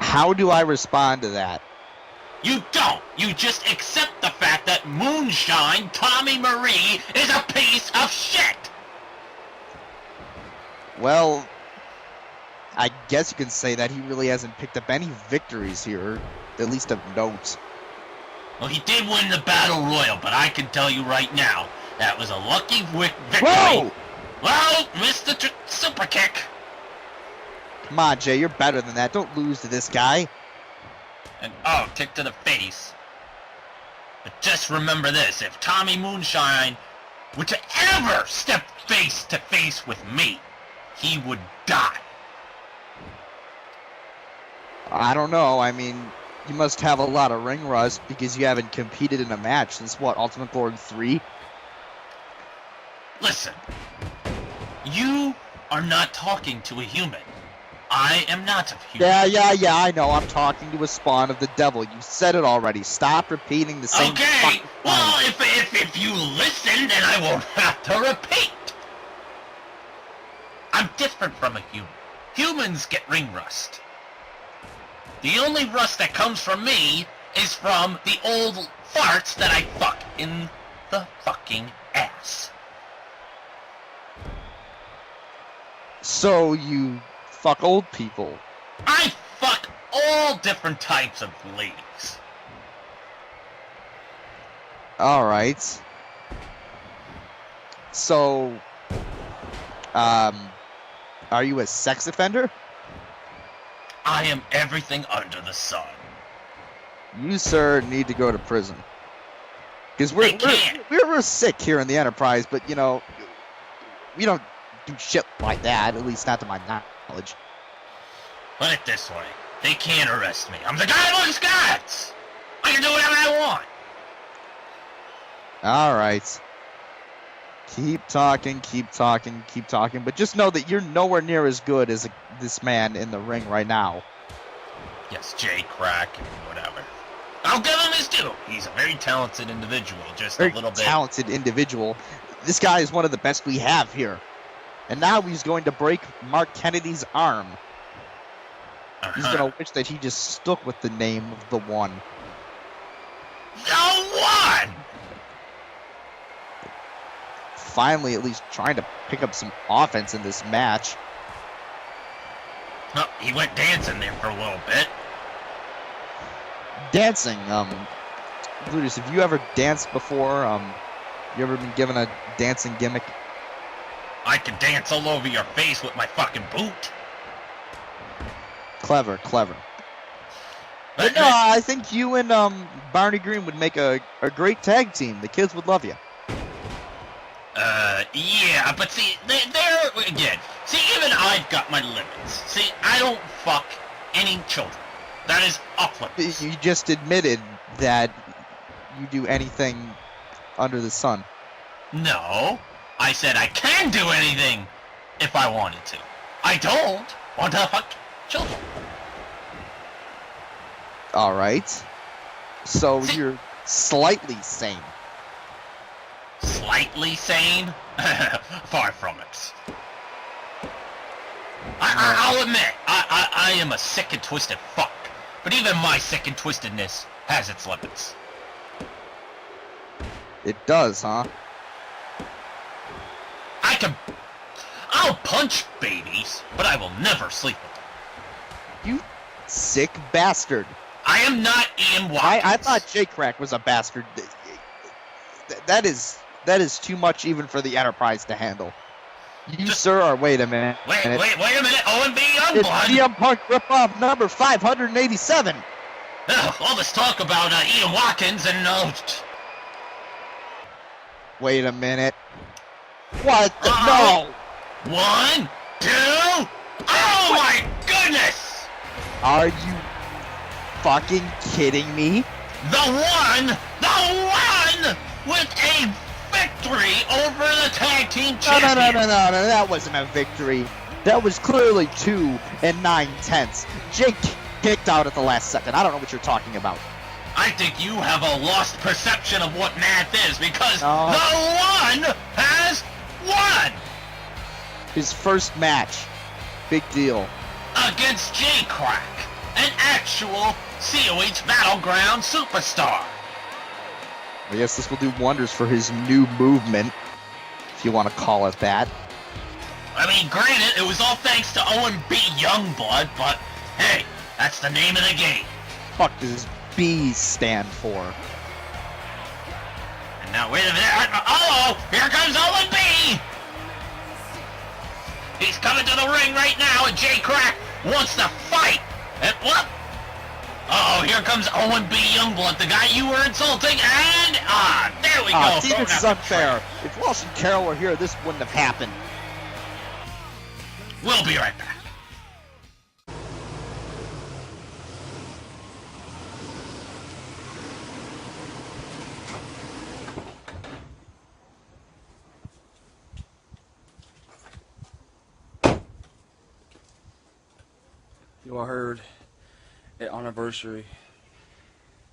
How do I respond to that? You don't. You just accept the fact that Moonshine Tommy Marie is a piece of shit. Well, I guess you can say that he really hasn't picked up any victories here, at least of note. Well, he did win the Battle Royal, but I can tell you right now, that was a lucky victory. Whoa! Well, missed the super kick. Come on, Jay, you're better than that. Don't lose to this guy. And, kick to the face. But just remember this, if Tommy Moonshine were to ever step face to face with me, he would die. I don't know. I mean, You must have a lot of ring rust because you haven't competed in a match since what, Ultimate Glory 3? Listen, you are not talking to a human. I am not a human. Yeah, I know. I'm talking to a spawn of the devil. You said it already. Stop repeating the same Okay, fucking well, line. if you listen, then I won't have to repeat. I'm different from a human. Humans get ring rust. The only rust that comes from me is from the old farts that I fuck in the fucking ass. So you fuck old people. I fuck all different types of ladies. Alright. So, are you a sex offender? I am everything under the sun. You, sir, need to go to prison. Because we're sick here in the Enterprise, but, you know, we don't do shit like that, at least not to my knowledge. Put it this way, they can't arrest me. I'm the guy amongst gods! I can do whatever I want! Alright. Keep talking, but just know that you're nowhere near as good as this man in the ring right now. Yes, Krack and whatever. I'll give him his due. He's a very talented individual, just a little bit. Talented individual. This guy is one of the best we have here. And now he's going to break Mark Kennedy's arm. He's going to wish that he just stuck with the name of the One. The One! Finally, at least trying to pick up some offense in this match. Oh, he went dancing there for a little bit. dancing. Glutius, have you ever danced before? You ever been given a dancing gimmick? I can dance all over your face with my fucking boot. Clever, clever. But no, I think you and Barney Green would make a great tag team. The kids would love you. Yeah, but see, they're again. See, even I've got my limits. See, I don't fuck any children. That is off limits. You just admitted that you do anything under the sun. No, I said I can do anything if I wanted to. I don't want to fuck children. All right. So you're slightly sane. Slightly sane? Far from it. I'll admit, I am a sick and twisted fuck. But even my sick and twistedness has its limits. It does, huh? I'll punch babies, but I will never sleep with them. You sick bastard. I am not Ian Watkins. I thought Krack was a bastard. That is too much even for the Enterprise to handle. You, sir, are... Wait a minute. Wait a minute. OMB Youngblood. It's CM Punk ripoff number 587. All this talk about Ian Watkins and... Wait a minute. What the... No! 1, 2... Oh my goodness! Are you fucking kidding me? The one with a victory over the tag team champion. No, that wasn't a victory. That was clearly 2 9/10. Jake kicked out at the last second. I don't know what you're talking about. I think you have a lost perception of what math is, because the one has won! His first match. Big deal. Against Krack, an actual COH Battleground superstar. I guess this will do wonders for his new movement, if you want to call it that. I mean, granted, it was all thanks to OMB Youngblood, but hey, that's the name of the game. Fuck does B stand for? And now, wait a minute. Here comes OMB! He's coming to the ring right now, and Krack wants to fight. And what? Here comes OMB Youngblood, the guy you were insulting, and there we go. See, this is unfair. If Walsh and Carroll were here, this wouldn't have happened. We'll be right back. I heard at anniversary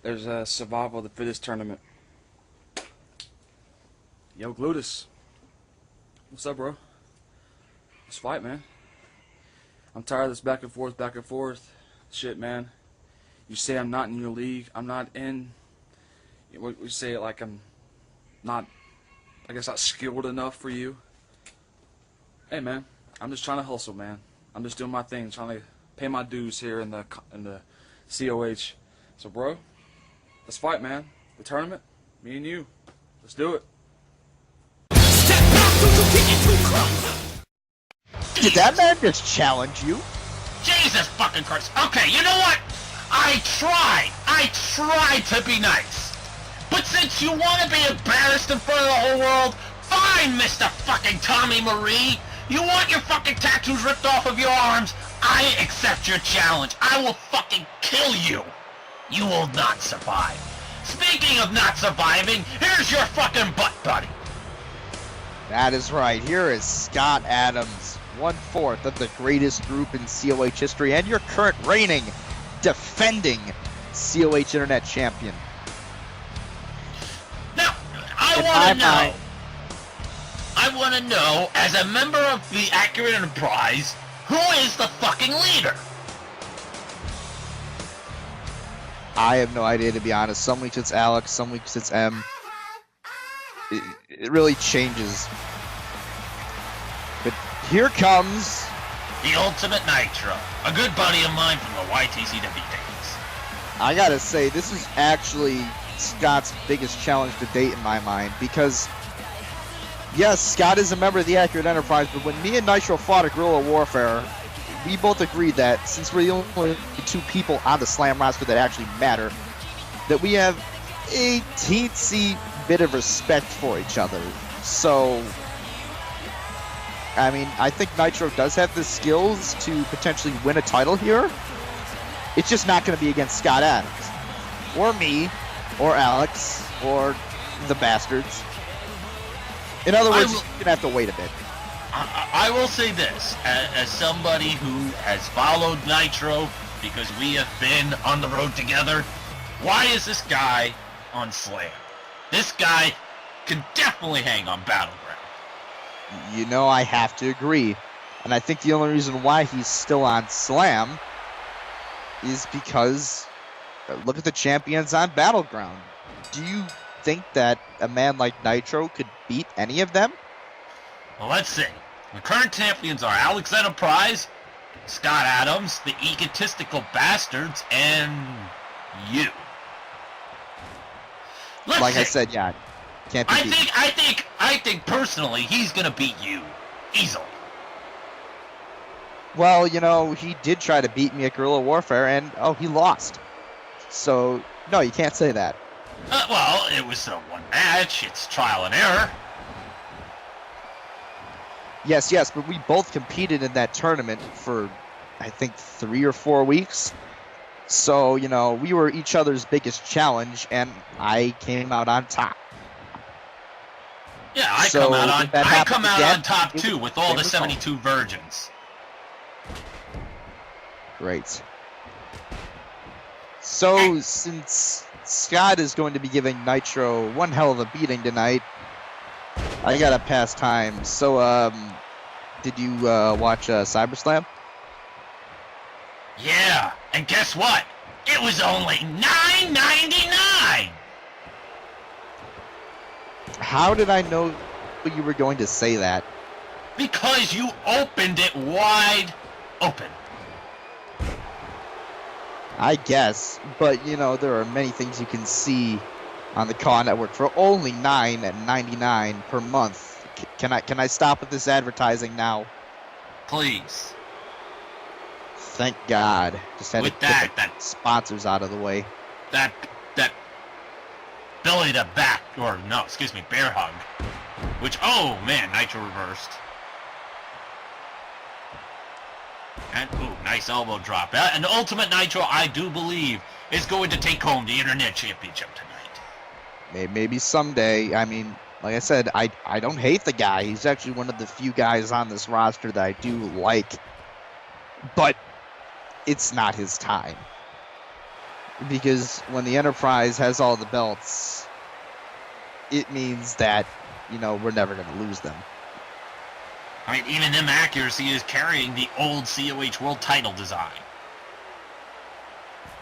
there's a survival of the fittest tournament. Yo, Glutius. What's up, bro? Let's fight, man. I'm tired of this back and forth shit, man. You say I'm not in your league. I'm not in. We say it like I'm not, I guess, not skilled enough for you. Hey, man. I'm just trying to hustle, man. I'm just doing my thing, trying to pay my dues here in the COH. So, bro, let's fight, man. The tournament, me and you. Let's do it. Did that man just challenge you? Jesus fucking Christ. Okay, you know what? I tried to be nice. But since you want to be embarrassed in front of the whole world, fine, Mr. fucking Tommy Marie. You want your fucking tattoos ripped off of your arms? I accept your challenge. I will fucking kill you. You will not survive. Speaking of not surviving, here's your fucking butt buddy. That is right. Here is Scott Adams, 1/4 of the greatest group in COH history, and your current reigning, defending COH Internet Champion. Now, I want to know, as a member of the Accurate Enterprise, who is the fucking leader? I have no idea, to be honest. Some weeks it's Alex, some weeks it's M. It really changes. But here comes the Ultimate Nitro, a good buddy of mine from the YTCW days. I gotta say, this is actually Scott's biggest challenge to date in my mind, because yes, Scott is a member of the Accurate Enterprise, but when me and Nitro fought at Guerrilla Warfare, we both agreed that since we're the only two people on the Slam roster that actually matter, that we have a teensy bit of respect for each other. So, I mean, I think Nitro does have the skills to potentially win a title here. It's just not going to be against Scott Adams, or me, or Alex, or the Bastards. In other words, you're going to have to wait a bit. I will say this, as somebody who has followed Nitro, because we have been on the road together, why is this guy on Slam? This guy can definitely hang on Battleground. You know, I have to agree. And I think the only reason why he's still on Slam is because, look at the champions on Battleground. Do you think that a man like Nitro could beat any of them? Well, let's see. The current champions are Alex Enterprise, Scott Adams, the Egotistical Bastards, and you. Like I said, yeah, can't be beat. I think personally he's gonna beat you easily. Well, you know, he did try to beat me at Guerrilla Warfare, and he lost. So no, you can't say that. Well, it was a one match. It's trial and error. Yes, but we both competed in that tournament for, I think, 3 or 4 weeks. So, you know, we were each other's biggest challenge, and I came out on top. Yeah, I come out on top too, with all the 72 virgins. Great. So, since Scott is going to be giving Nitro one hell of a beating tonight, I gotta pass time. So, did you watch CyberSlam? Yeah, and guess what? It was only $9.99. How did I know you were going to say that? Because you opened it wide open. I guess, but you know, there are many things you can see on the CAW network for only $9.99 per month. Can I stop with this advertising now? Please. Thank God. Just had with to get the sponsors out of the way. That belly to back, or no, excuse me, bear hug. Which, oh man, Nitro reversed. And, ooh, nice elbow drop. And Ultimate Nitro, I do believe, is going to take home the Internet Championship tonight. Maybe someday. I mean, like I said, I don't hate the guy. He's actually one of the few guys on this roster that I do like. But it's not his time. Because when the Enterprise has all the belts, it means that, we're never going to lose them. I mean, even them accuracy is carrying the old COH World title design.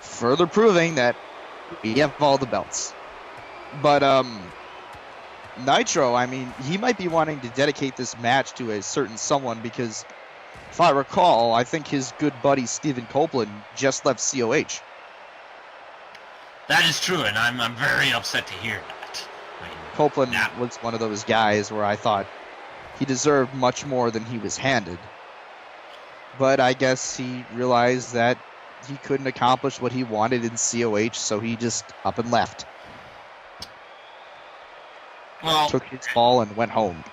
Further proving that we have all the belts. But, Nitro, I mean, he might be wanting to dedicate this match to a certain someone because, if I recall, I think his good buddy Stephen Copeland just left COH. That is true, and I'm very upset to hear that. Copeland was one of those guys where I thought he deserved much more than he was handed. But I guess he realized that he couldn't accomplish what he wanted in COH, so he just up and left. Well, took his ball and went home.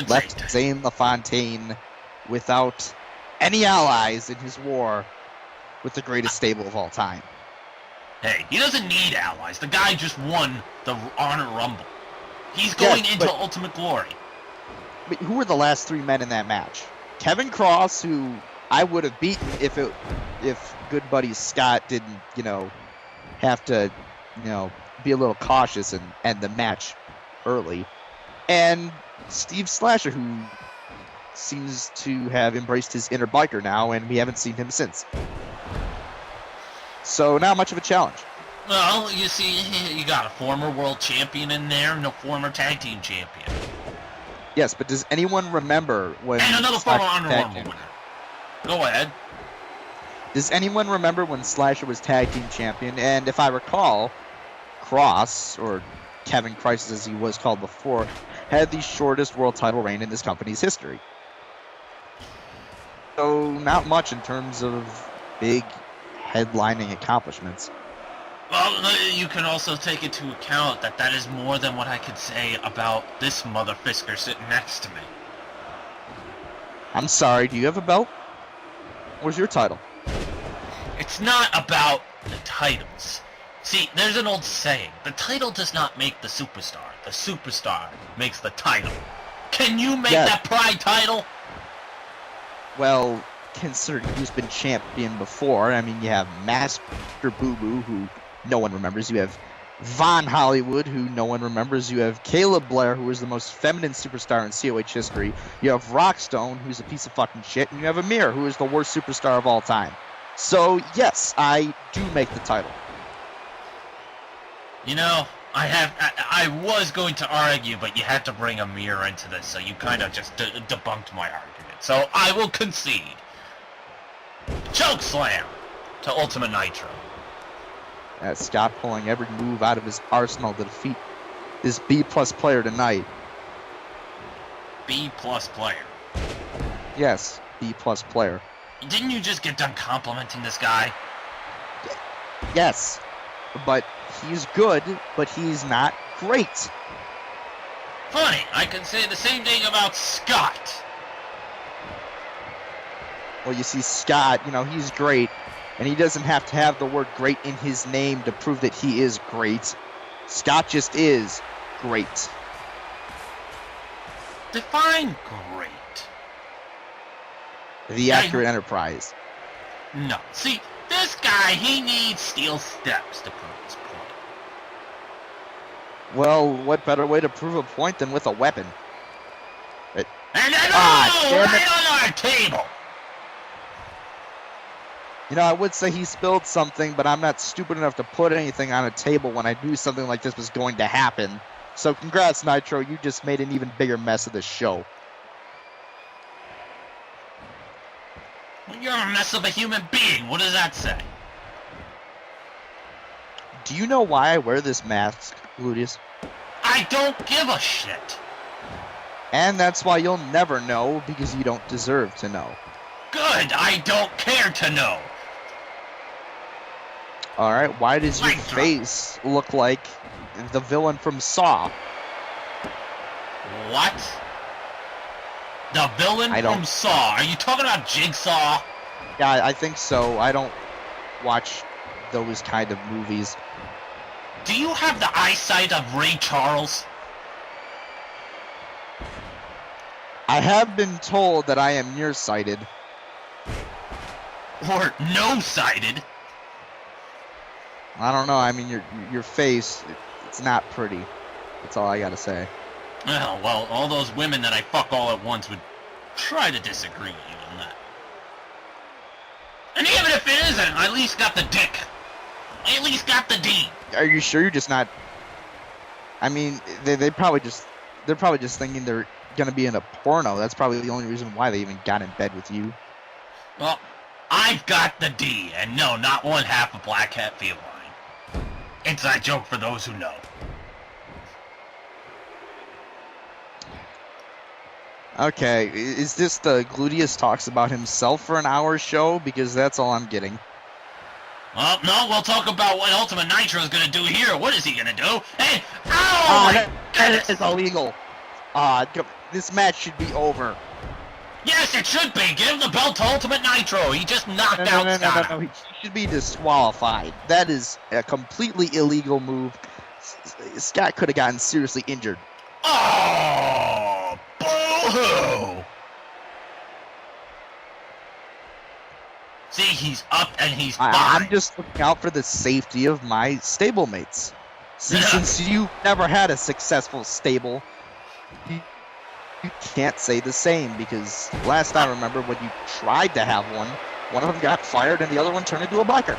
Left Zane LaFontaine without any allies in his war with the greatest stable of all time. Hey, he doesn't need allies. The guy just won the Honor Rumble. He's going into Ultimate Glory. But who were the last three men in that match? Kevin Cross, who I would have beaten if good buddy Scott didn't, have to, be a little cautious and end the match early. And Steve Slasher, who seems to have embraced his inner biker now, and we haven't seen him since. So not much of a challenge. Well, you see, you got a former world champion in there, and a former tag team champion. Yes, but does anyone remember when... And another former Honor Rumble winner. Go ahead. Does anyone remember when Slasher was tag team champion? And if I recall, Cross, or Kevin Christ as he was called before, had the shortest world title reign in this company's history. So not much in terms of big headlining accomplishments. Well, you can also take into account that is more than what I could say about this motherfisker sitting next to me. I'm sorry, do you have a belt? Where's your title? It's not about the titles. See, there's an old saying, the title does not make the superstar makes the title. Can you make that Pride title? Well, considering who's been champion before, I mean, you have Master Boo Boo, who no one remembers. You have Von Hollywood, who no one remembers. You have Caleb Blair, who is the most feminine superstar in COH history. You have Rockstone, who's a piece of fucking shit. And you have Amir, who is the worst superstar of all time. So, yes, I do make the title. I was going to argue, but you had to bring Amir into this, so you kind of just debunked my argument. So I will concede. Choke slam to Ultimate Nitro. Scott pulling every move out of his arsenal to defeat this B-plus player tonight. B-plus player? Yes, B-plus player. Didn't you just get done complimenting this guy? Yes, but he's good, but he's not great. Funny, I can say the same thing about Scott. Well, you see, Scott, he's great, and he doesn't have to have the word great in his name to prove that he is great. Scott just is great. Define great. The accurate Enterprise. No. See, this guy, he needs steel steps to prove his point. Well, what better way to prove a point than with a weapon? And then, right on our table! I would say he spilled something, but I'm not stupid enough to put anything on a table when I knew something like this was going to happen. So congrats, Nitro, you just made an even bigger mess of this show. You're a mess of a human being, what does that say? Do you know why I wear this mask, Glutius? I don't give a shit. And that's why you'll never know, because you don't deserve to know. Good, I don't care to know. Alright, why does your face look like the villain from Saw? What? The villain from Saw? Are you talking about Jigsaw? Yeah, I think so. I don't watch those kind of movies. Do you have the eyesight of Ray Charles? I have been told that I am nearsighted. or no-sided. I don't know. I mean, your face, it's not pretty. That's all I gotta say. Oh, well, all those women that I fuck all at once would try to disagree with you on that. And even if it isn't, I at least got the dick. I at least got the D. Are you sure you're just not? I mean, they're probably just thinking they're gonna be in a porno. That's probably the only reason why they even got in bed with you. Well, I've got the D, and no, not one half a black hat feline. Inside joke for those who know. Okay, is this the Glutius talks about himself for an hour show? Because that's all I'm getting. Well, no, we'll talk about what Ultimate Nitro is going to do here. What is he going to do? Hey, oh my goodness! That is illegal. This match should be over. Yes, it should be. Give him the belt to Ultimate Nitro. He just knocked out Scott. No. He should be disqualified. That is a completely illegal move. Scott could have gotten seriously injured. Oh, boo-hoo! See, he's up and he's fine. I'm just looking out for the safety of my stablemates. Since you never had a successful stable, you can't say the same, because last I remember when you tried to have one of them got fired and the other one turned into a biker.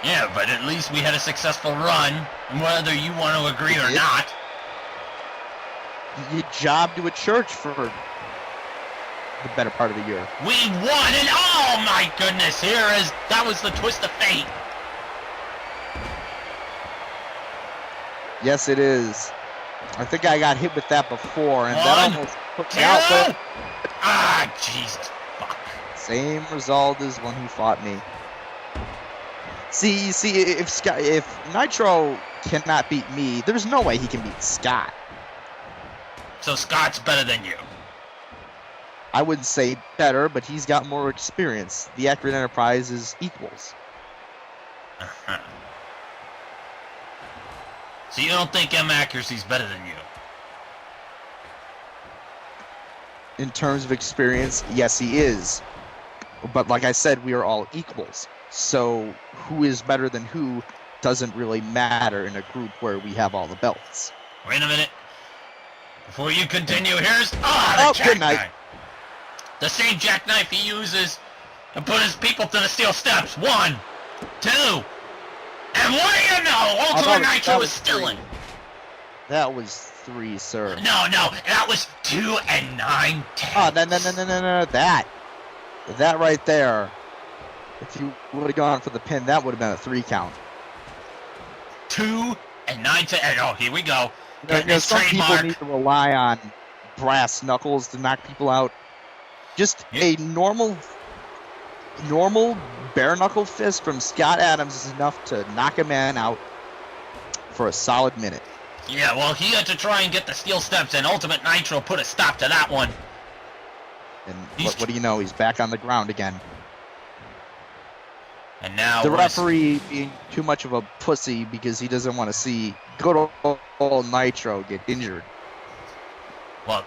Yeah, but at least we had a successful run, whether you want to agree or not. You jobbed to a church for the better part of the year. We won, and oh my goodness, that was the twist of fate. Yes, it is. I think I got hit with that before, and that almost put me out. But ah, Jesus, fuck. Same result as when he fought me. See, if Nitro cannot beat me, there's no way he can beat Scott. So Scott's better than you. I wouldn't say better, but he's got more experience. The Accurate Enterprise is equals. Uh-huh. So you don't think M Accuracy's better than you? In terms of experience, yes, he is. But like I said, we are all equals. So who is better than who doesn't really matter in a group where we have all the belts. Wait a minute. Before you continue, here's the jackknife. The same jackknife he uses to put his people to the steel steps. 1, 2, and what do you know? Ultimate Nitro is still in. That was 3, sir. No, that was 2 and 9 10. Oh, no, that right there. If you would have gone for the pin, that would have been a 3 count. 2 and 9 10. Oh, here we go. Some people need to rely on brass knuckles to knock people out. Just a normal bare knuckle fist from Scott Adams is enough to knock a man out for a solid minute. Yeah, well, he had to try and get the steel steps, and Ultimate Nitro put a stop to that one. And what do you know? He's back on the ground again. And now the referee being too much of a pussy because he doesn't want to see good old Nitro get injured. Well,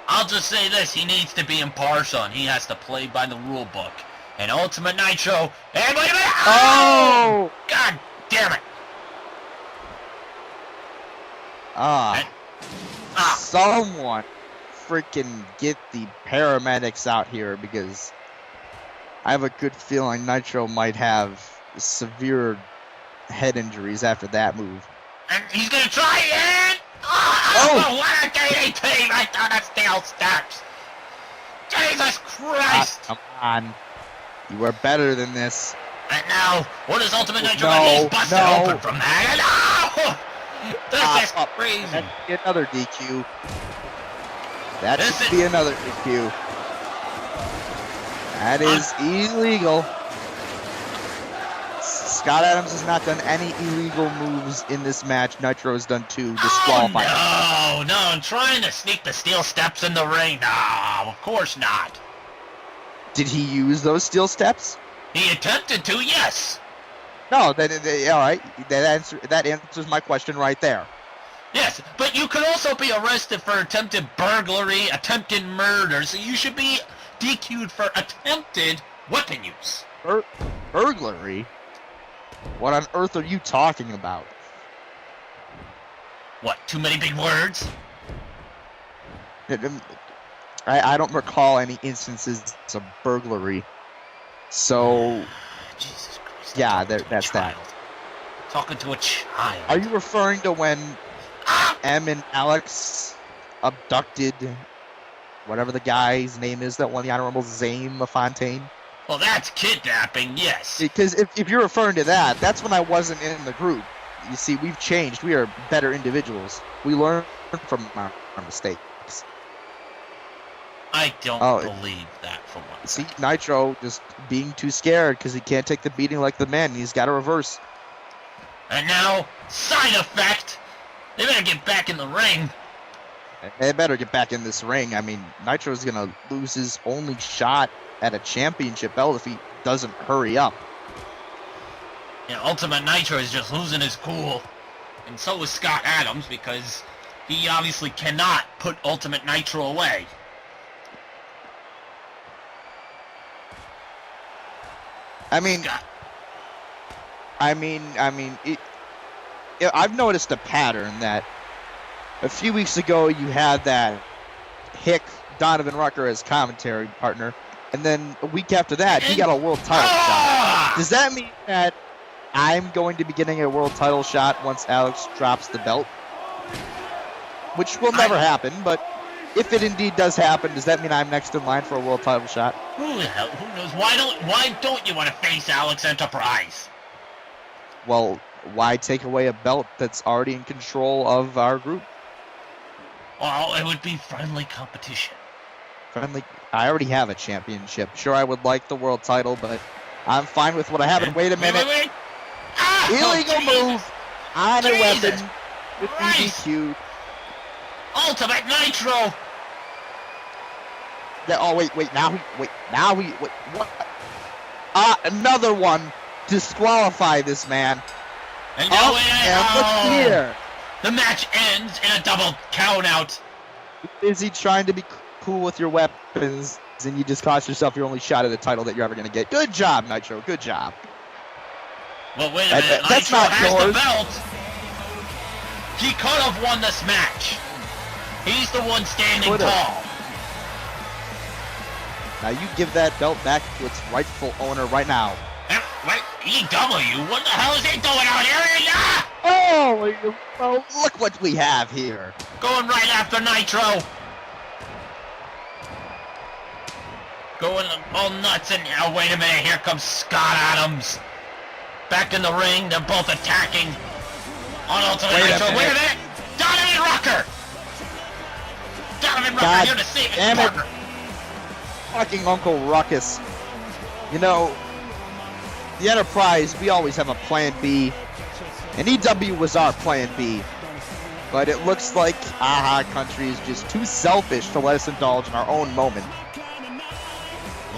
I'll just say this: he needs to be impartial, and he has to play by the rule book. And Ultimate Nitro, and wait a minute! Oh! God damn it! Someone freaking get the paramedics out here, because I have a good feeling Nitro might have severe head injuries after that move. And he's gonna try it! Oh, what a DDT right down the steel steps! Jesus Christ! Come on. You are better than this. And now, what is Ultimate Nitro? He's busted open from that. No! This is crazy. That should be another DQ. That should be another DQ. That is illegal. Scott Adams has not done any illegal moves in this match. Nitro has done 2. Disqualified. Oh, no, I'm trying to sneak the steel steps in the ring. No, of course not. Did he use those steel steps? He attempted to, yes. No, all right. That answers my question right there. Yes, but you could also be arrested for attempted burglary, attempted murder, so you should be DQ'd for attempted weapon use. Burglary? What on earth are you talking about? What, too many big words? I don't recall any instances of burglary. So, Jesus Christ. yeah, that's that. Talking to a child. Are you referring to when Em and Alex abducted whatever the guy's name is that won the Honorable Zane LaFontaine? Well, that's kidnapping, yes. Because if you're referring to that, that's when I wasn't in the group. You see, we've changed. We are better individuals. We learn from our mistakes. I don't believe that for one. See, Nitro just being too scared because he can't take the beating like the man. He's got to reverse. And now, side effect! They better get back in the ring. They better get back in this ring. I mean, Nitro's going to lose his only shot at a championship belt if he doesn't hurry up. Yeah, Ultimate Nitro is just losing his cool. And so is Scott Adams, because he obviously cannot put Ultimate Nitro away. I've noticed a pattern that a few weeks ago you had that Hick Donovan Rucker as commentary partner, and then a week after that he got a world title shot. Does that mean that I'm going to be getting a world title shot once Alex drops the belt? Which will never happen, but if it indeed does happen, does that mean I'm next in line for a world title shot? Who the hell? Who knows? Why don't you want to face Alex Enterprise? Well, why take away a belt that's already in control of our group? Well, it would be friendly competition. Friendly? I already have a championship. Sure, I would like the world title, but I'm fine with what I have. And wait a minute. Wait. Ah, illegal move on a weapon with Christ. DQ. Ultimate Nitro. Yeah, oh wait, what? Another one. Disqualify this man. And now what's here? The match ends in a double count out. Izzy trying to be cool with your weapons, and you just cost yourself your only shot at the title that you're ever going to get. Good job, Nitro. Good job. Well, wait a minute. That's Nitro not has yours. the belt. He could have won this match. He's the one standing tall. Now you give that belt back to its rightful owner right now. Wait, EW? What the hell is he doing out here? Oh, look what we have here. Going right after Nitro. Going all nuts, and now wait a minute, here comes Scott Adams. Back in the ring, they're both attacking on Ultimate Nitro. Wait a minute! Donovan Rucker! Donovan Rucker here to save his partner. Fucking Uncle Ruckus. You know, the Enterprise, we always have a plan B, and EW was our plan B. But it looks like AHA Country is just too selfish to let us indulge in our own moment.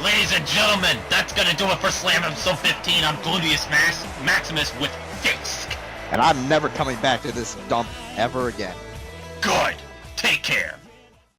Ladies and gentlemen, that's going to do it for Slam Episode 15. I'm Glutius Maximus with Fisk. And I'm never coming back to this dump ever again. Good. Take care.